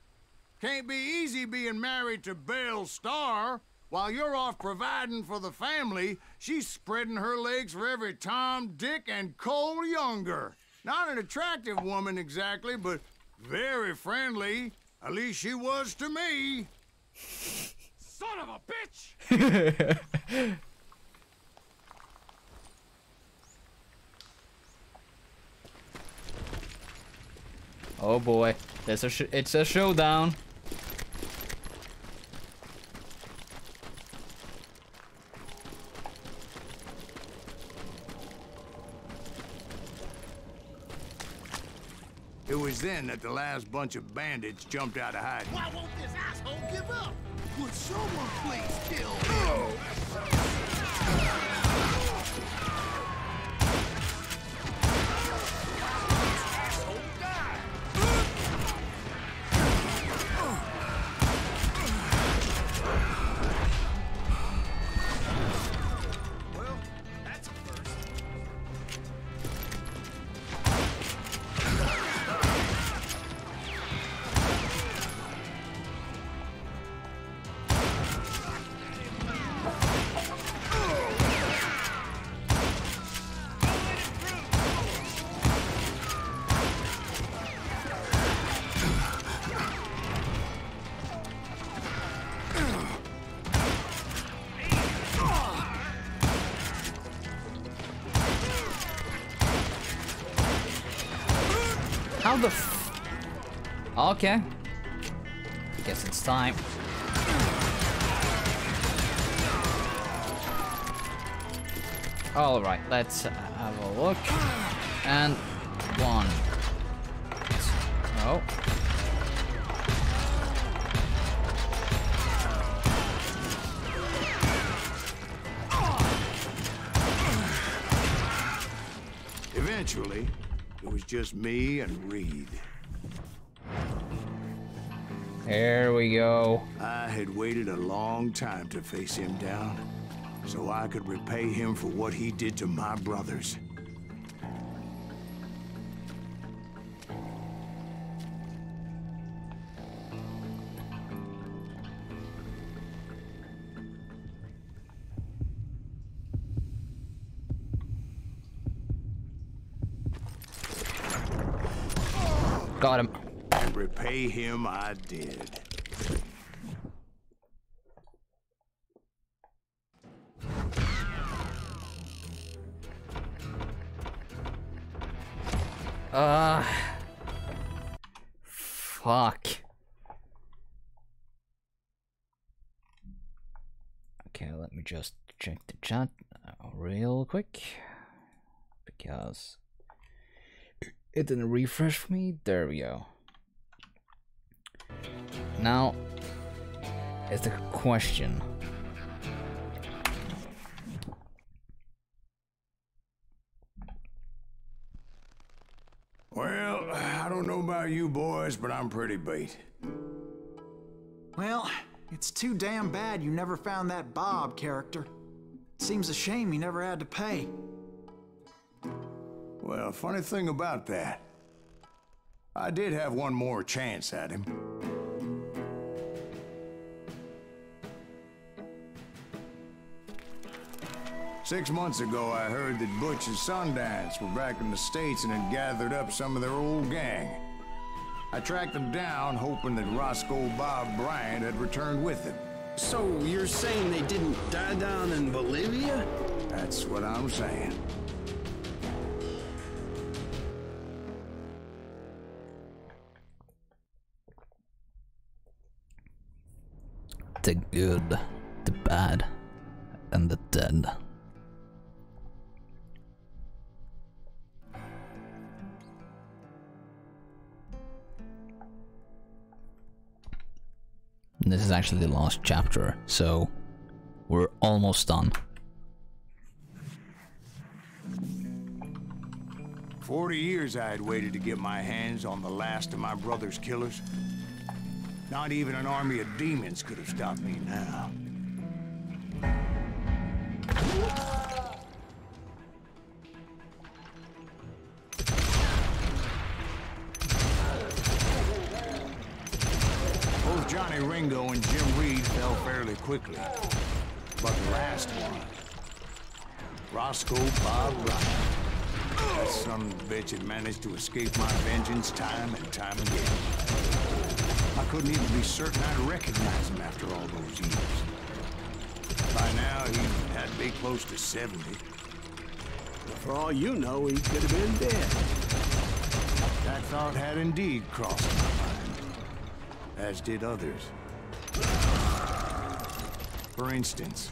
Can't be easy being married to Belle Starr. While you're off providing for the family, she's spreading her legs for every Tom, Dick, and Cole Younger. Not an attractive woman exactly, but very friendly. At least she was to me. Son of a bitch! Oh boy, it's a showdown. It was then that the last bunch of bandits jumped out of hiding. Why won't this asshole give up? Would someone please kill him? How the f... Okay. Guess it's time. Alright, let's have a look. And one. Oh. Eventually, it was just me and Reed. There we go. I had waited a long time to face him down, so I could repay him for what he did to my brothers. Got him. And repay him I did. Fuck. Okay, let me just check the chat real quick, because it didn't refresh for me. There we go. Now, is the question. Well, I don't know about you boys, but I'm pretty beat. Well, it's too damn bad you never found that Bob character. Seems a shame you never had to pay. Well, funny thing about that, I did have one more chance at him. Six months ago, I heard that Butch and Sundance were back in the States and had gathered up some of their old gang. I tracked them down, hoping that Roscoe Bob Bryant had returned with them. So you're saying they didn't die down in Bolivia? That's what I'm saying. The good, the bad, and the dead. This is actually the last chapter, so we're almost done. 40 years I had waited to get my hands on the last of my brother's killers. Not even an army of demons could have stopped me now. Both Johnny Ringo and Jim Reed fell fairly quickly. But the last one, Roscoe Bob Bryant. That son of a bitch had managed to escape my vengeance time and time again. I couldn't even be certain I'd recognize him after all those years. By now, he had to be close to 70. But for all you know, he could have been dead. That thought had indeed crossed my mind, as did others. For instance,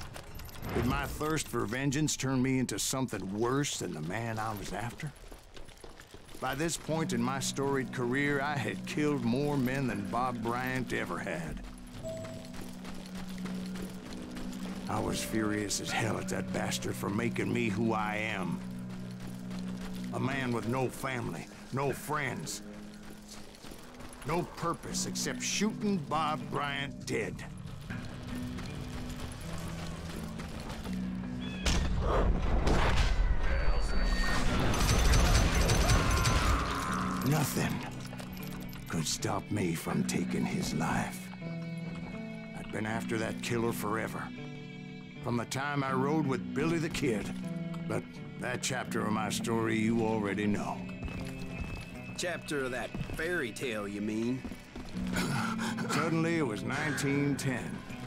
did my thirst for vengeance turn me into something worse than the man I was after? By this point in my storied career, I had killed more men than Bob Bryant ever had. I was furious as hell at that bastard for making me who I am. A man with no family, no friends, no purpose except shooting Bob Bryant dead. Nothing could stop me from taking his life. I'd been after that killer forever. From the time I rode with Billy the Kid. But that chapter of my story you already know. Chapter of that fairy tale, you mean? Suddenly it was 1910.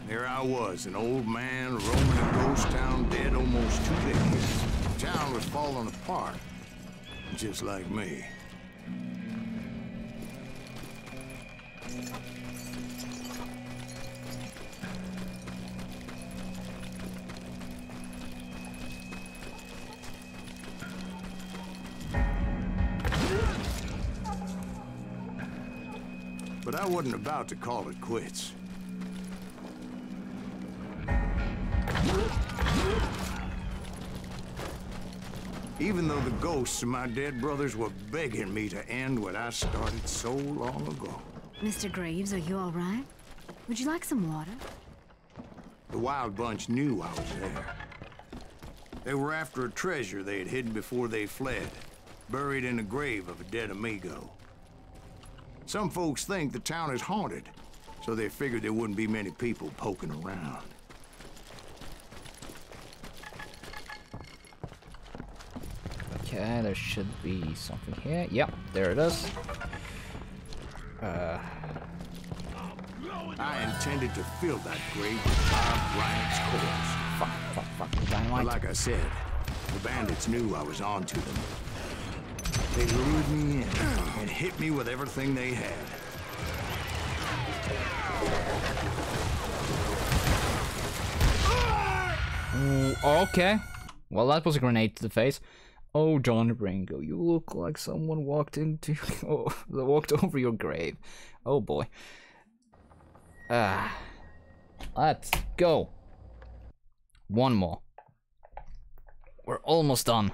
There I was, an old man roaming a ghost town dead almost 2 decades. The town was falling apart, just like me. But I wasn't about to call it quits. Even though the ghosts of my dead brothers were begging me to end what I started so long ago. Mr. Graves, are you all right? Would you like some water? The Wild Bunch knew I was there. They were after a treasure they had hidden before they fled, buried in the grave of a dead amigo. Some folks think the town is haunted, so they figured there wouldn't be many people poking around. Okay, there should be something here. Yep, there it is. I intended to fill that grave with Bob Bryant's corpse. Fuck, dynamite. But like I said, the bandits knew I was on to them. They lured me in and hit me with everything they had. Okay. Well, that was a grenade to the face. Oh, John Ringo, you look like someone walked walked over your grave. Oh boy. Let's go. One more. We're almost done.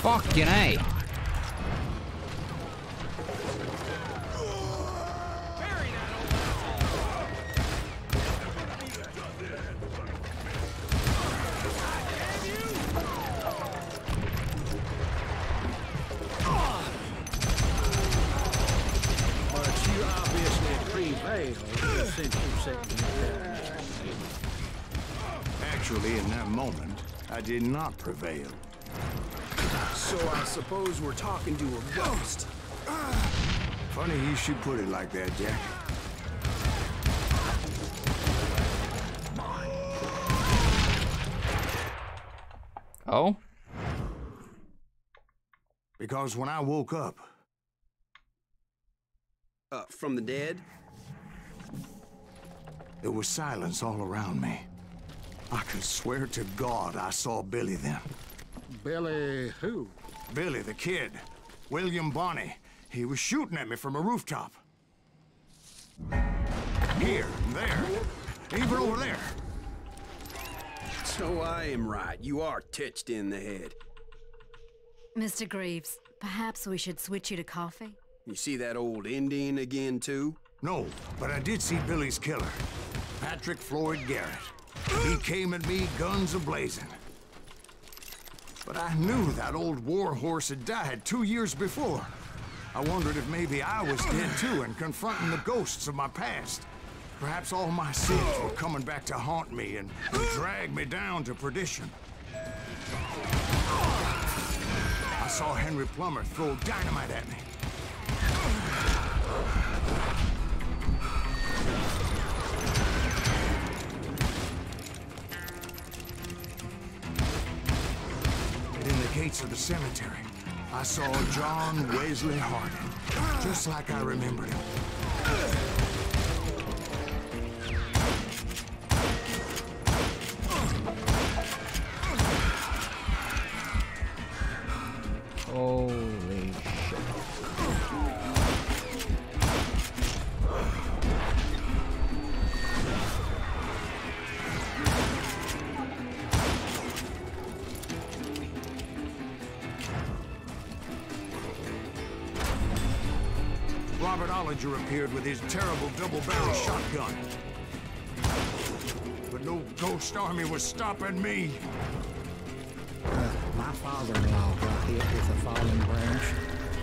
Fucking A. But you obviously prevailed since you said that. Actually, in that moment, I did not prevail. So I suppose we're talking to a ghost. Funny you should put it like that, Jack. Oh? Because when I woke up... From the dead? There was silence all around me. I could swear to God I saw Billy then. Billy who? Billy the Kid. William Bonney. He was shooting at me from a rooftop. Here, there, even over there. So I am right. You are touched in the head. Mr. Graves, perhaps we should switch you to coffee? You see that old Indian again, too? No, but I did see Billy's killer, Patrick Floyd Garrett. He came at me, guns a-blazing. But I knew that old war horse had died 2 years before. I wondered if maybe I was dead too and confronting the ghosts of my past. Perhaps all my sins were coming back to haunt me and drag me down to perdition. saw Henry Plummer throw dynamite at me. And in the gates of the cemetery, I saw John Wesley Harding, just like I remembered him. Holy shit. Robert Ollinger appeared with his terrible double-barrel shotgun. But no ghost army was stopping me. My father-in-law got hit with a falling branch.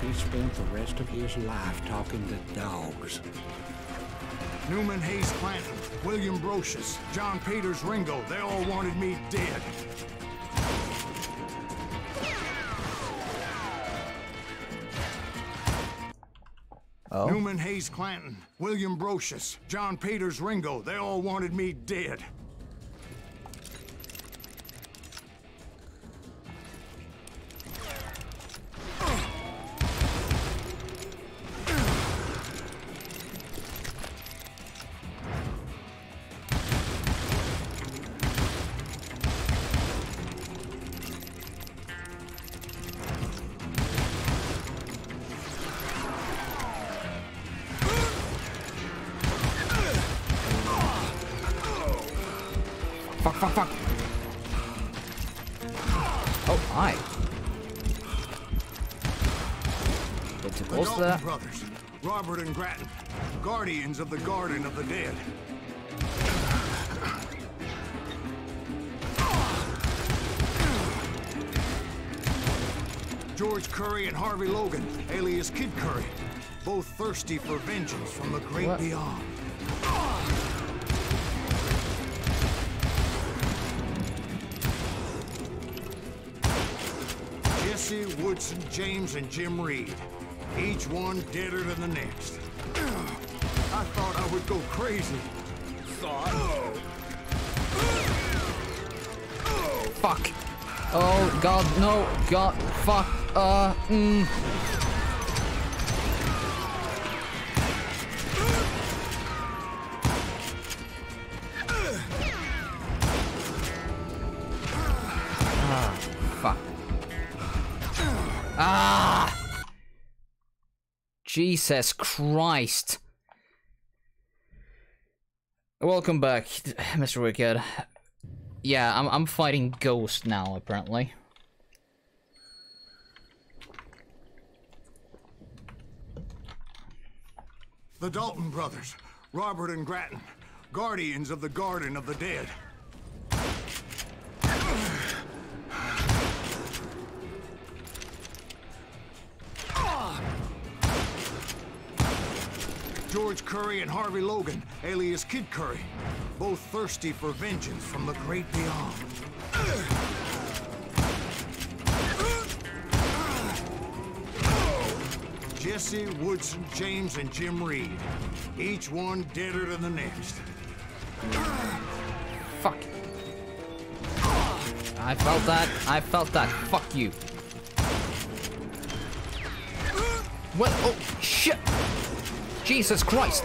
He spent the rest of his life talking to dogs. Newman Hayes Clanton, William Brocious, John Peters Ringo, they all wanted me dead. Oh. Newman Hayes Clanton, William Brocious, John Peters Ringo, they all wanted me dead. Fuck. Oh, hi. Bit too close to that. Brothers, Robert and Grattan, guardians of the Garden of the Dead. George Curry and Harvey Logan, alias Kid Curry, both thirsty for vengeance from the great beyond. Jesse, Woodson, James, and Jim Reed. Each one deader than the next. I thought I would go crazy. Fuck. Oh, God, no. God, fuck. Fuck. Ah! Jesus Christ. Welcome back, Mr. Wicked. Yeah, I'm fighting Ghost now, apparently. The Dalton brothers, Robert and Grattan, guardians of the Garden of the Dead. George Curry and Harvey Logan, alias Kid Curry, both thirsty for vengeance from the great beyond. Jesse, Woodson, James, and Jim Reed, each one deader than the next. Fuck. I felt that. Fuck you. What? Oh, shit! Jesus Christ!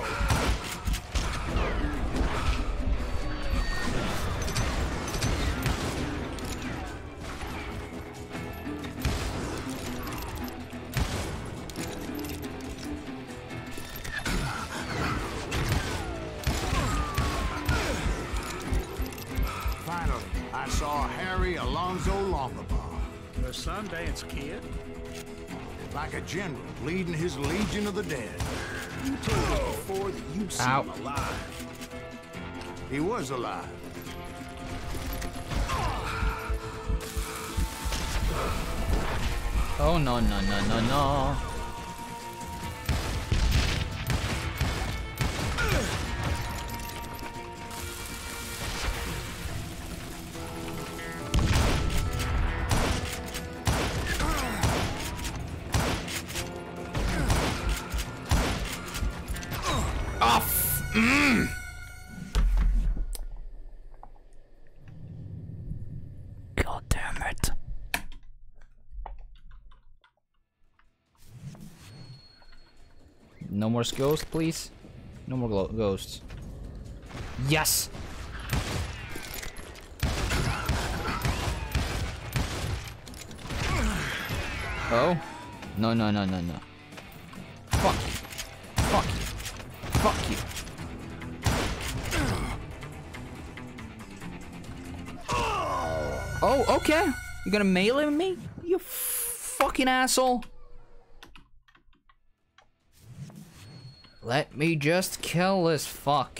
Finally, I saw Harry Alonzo Longabaugh. The Sundance Kid? Like a general leading his Legion of the Dead. You told us before that you'd seen him alive. He was alive. Oh no. God damn it. No more ghosts, please. No more ghosts. Yes! Oh? No, no, no, no, no. Fuck you. Fuck you. Fuck you. Oh, okay. You gonna melee me? You fucking asshole. Let me just kill this fuck.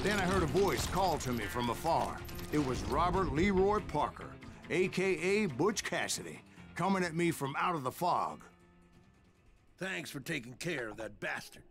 Then I heard a voice call to me from afar. It was Robert Leroy Parker, a.k.a. Butch Cassidy, coming at me from out of the fog. Thanks for taking care of that bastard.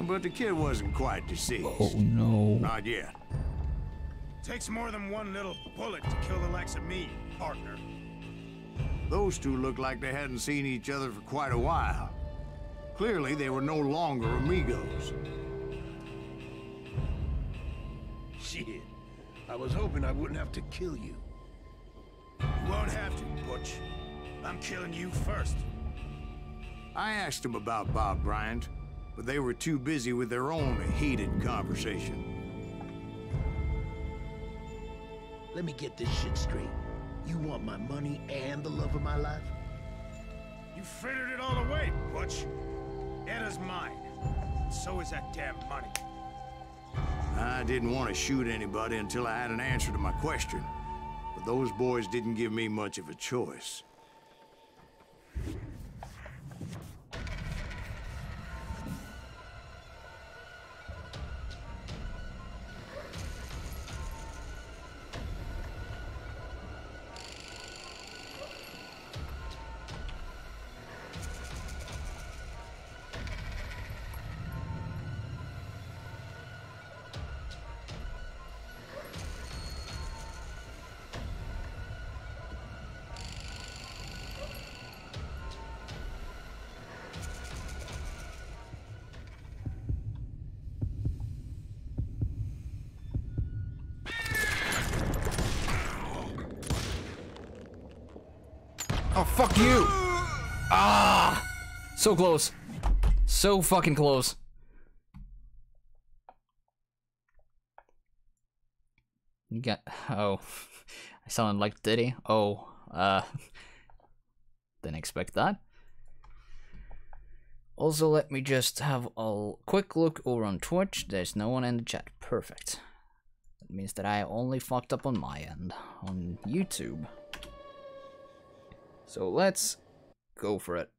But the kid wasn't quite deceased. Oh no. Not yet. Takes more than one little bullet to kill the likes of me, partner. Those two looked like they hadn't seen each other for quite a while. Clearly, they were no longer amigos. Shit. I was hoping I wouldn't have to kill you. You won't have to, Butch. I'm killing you first. I asked them about Bob Bryant, but they were too busy with their own heated conversation. Let me get this shit straight. You want my money and the love of my life? You frittered it all away, Butch. Æther's mine. So is that damn money. I didn't want to shoot anybody until I had an answer to my question, but those boys didn't give me much of a choice. Oh, fuck you! Ah! So close. So fucking close. You got... Oh. I sounded like Diddy. Oh, didn't expect that. Also, let me just have a quick look over on Twitch. There's no one in the chat. Perfect. That means that I only fucked up on my end. On YouTube. So let's go for it.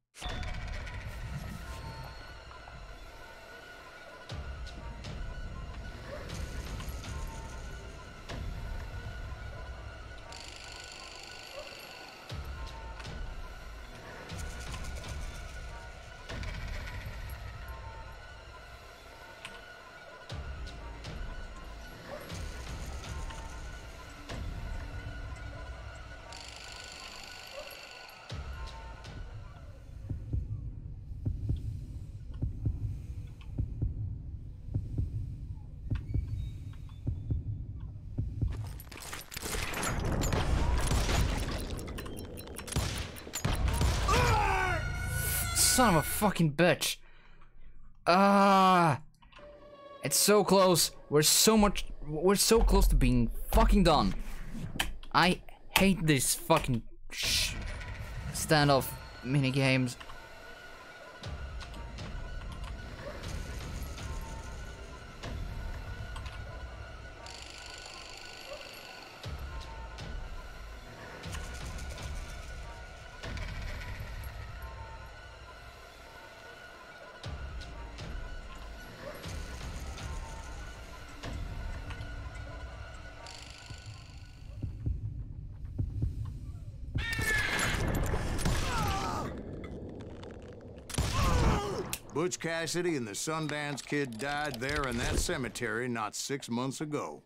Son of a fucking bitch. It's so close. We're so close to being fucking done. I hate these fucking standoff minigames. Butch Cassidy and the Sundance Kid died there in that cemetery not 6 months ago.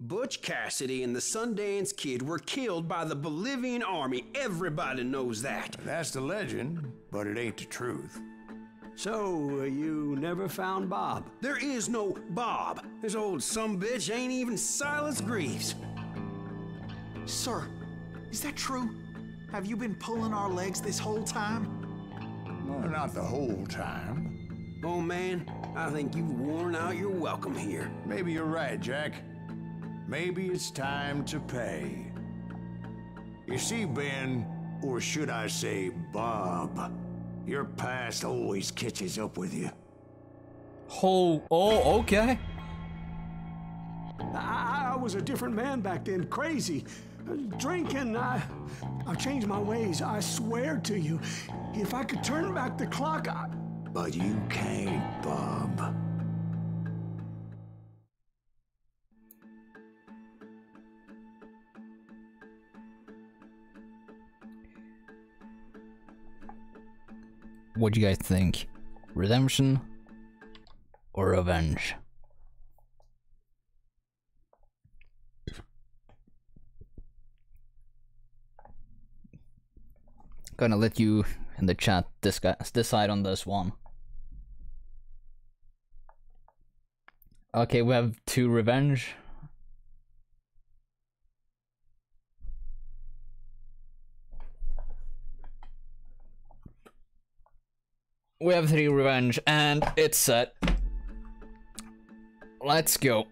Butch Cassidy and the Sundance Kid were killed by the Bolivian army. Everybody knows that. That's the legend, but it ain't the truth. So, you never found Bob? There is no Bob. This old sumbitch ain't even Silas Greaves. Sir, is that true? Have you been pulling our legs this whole time? Well, not the whole time. Oh, man, I think you've worn out your welcome here. Maybe you're right, Jack. Maybe it's time to pay. You see, Ben, or should I say Bob, your past always catches up with you. Oh, okay. I was a different man back then, crazy. Drinking, I've changed my ways, I swear to you. If I could turn back the clock, But you can't, Bob. What do you guys think? Redemption or revenge? Gonna let you in the chat decide on this one. Okay, we have 2 revenge. We have 3 revenge, and it's set. Let's go.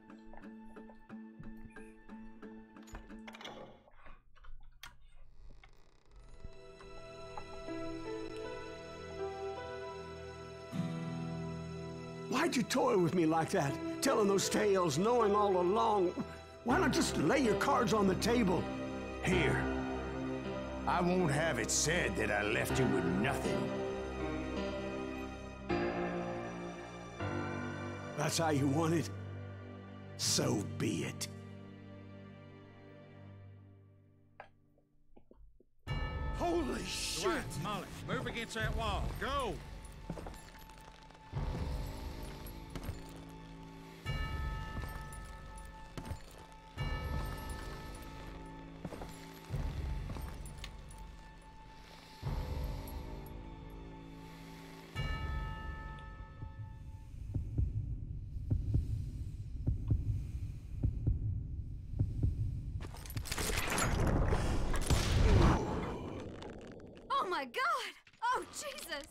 Why'd you toy with me like that? Telling those tales, knowing all along. Why not just lay your cards on the table? Here. I won't have it said that I left you with nothing. That's how you want it? So be it. Holy shit! Right, Molly, move against that wall. Go! My God! Oh, Jesus!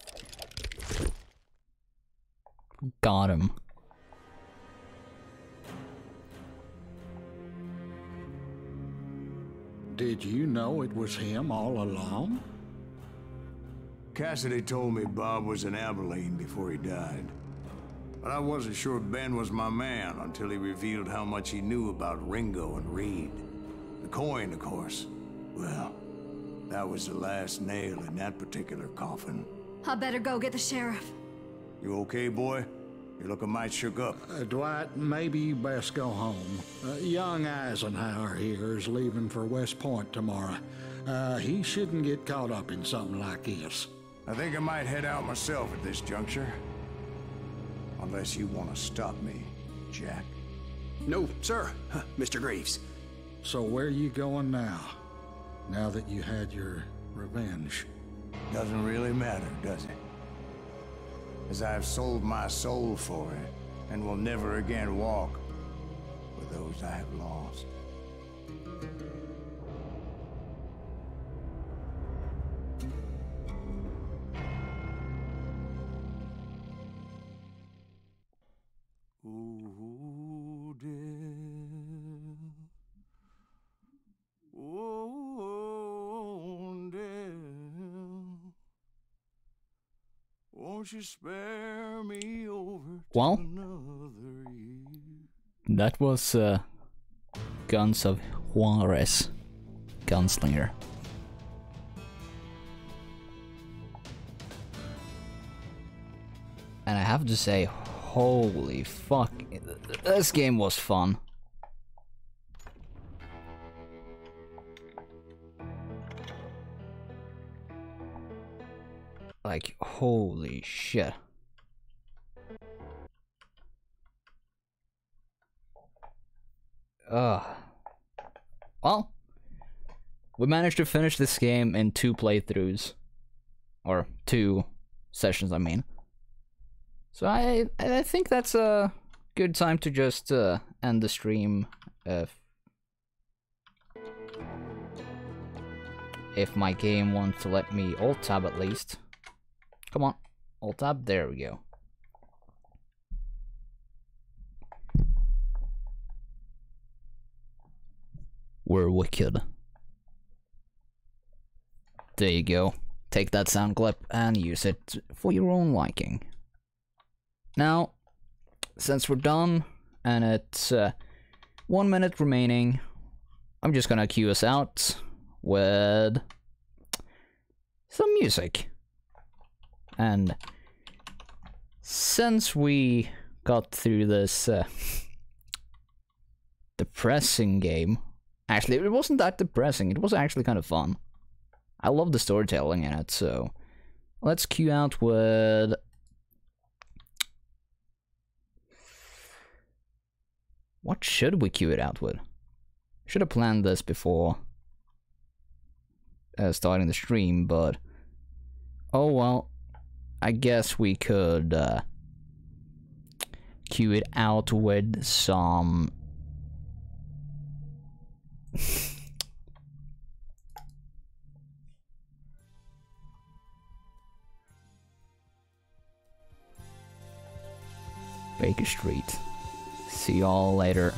Got him. Did you know it was him all along? Cassidy told me Bob was in Abilene before he died. But I wasn't sure Ben was my man until he revealed how much he knew about Ringo and Reed. The coin, of course. Well, that was the last nail in that particular coffin. I better go get the sheriff. You okay, boy? You're looking mighty shook up. Dwight, maybe you best go home. Young Eisenhower here is leaving for West Point tomorrow. He shouldn't get caught up in something like this. I think I might head out myself at this juncture. Unless you want to stop me, Jack. No, sir, Mr. Greaves. So where are you going now? Now that you had your revenge? Doesn't really matter, does it? As I've sold my soul for it, and will never again walk with those I have lost. Ooh, dear. Oh, dear. Oh, Won't you spare me over Well, another year? that was Guns of Juarez, Gunslinger. And I have to say, holy fuck, this game was fun. Like, holy shit. Well, we managed to finish this game in 2 playthroughs. Or 2 sessions, I mean. So I think that's a good time to just end the stream if my game wants to let me alt-tab at least. Come on, alt-tab, there we go. We're wicked. There you go. Take that sound clip and use it for your own liking. Now, since we're done and it's 1 minute remaining, I'm just gonna cue us out with some music. And since we got through this depressing game, actually it wasn't that depressing, it was actually kind of fun. I love the storytelling in it, so let's cue out with what should we cue it out with? Should have planned this before starting the stream, but oh well, I guess we could cue it out with some Baker Street. See y'all later.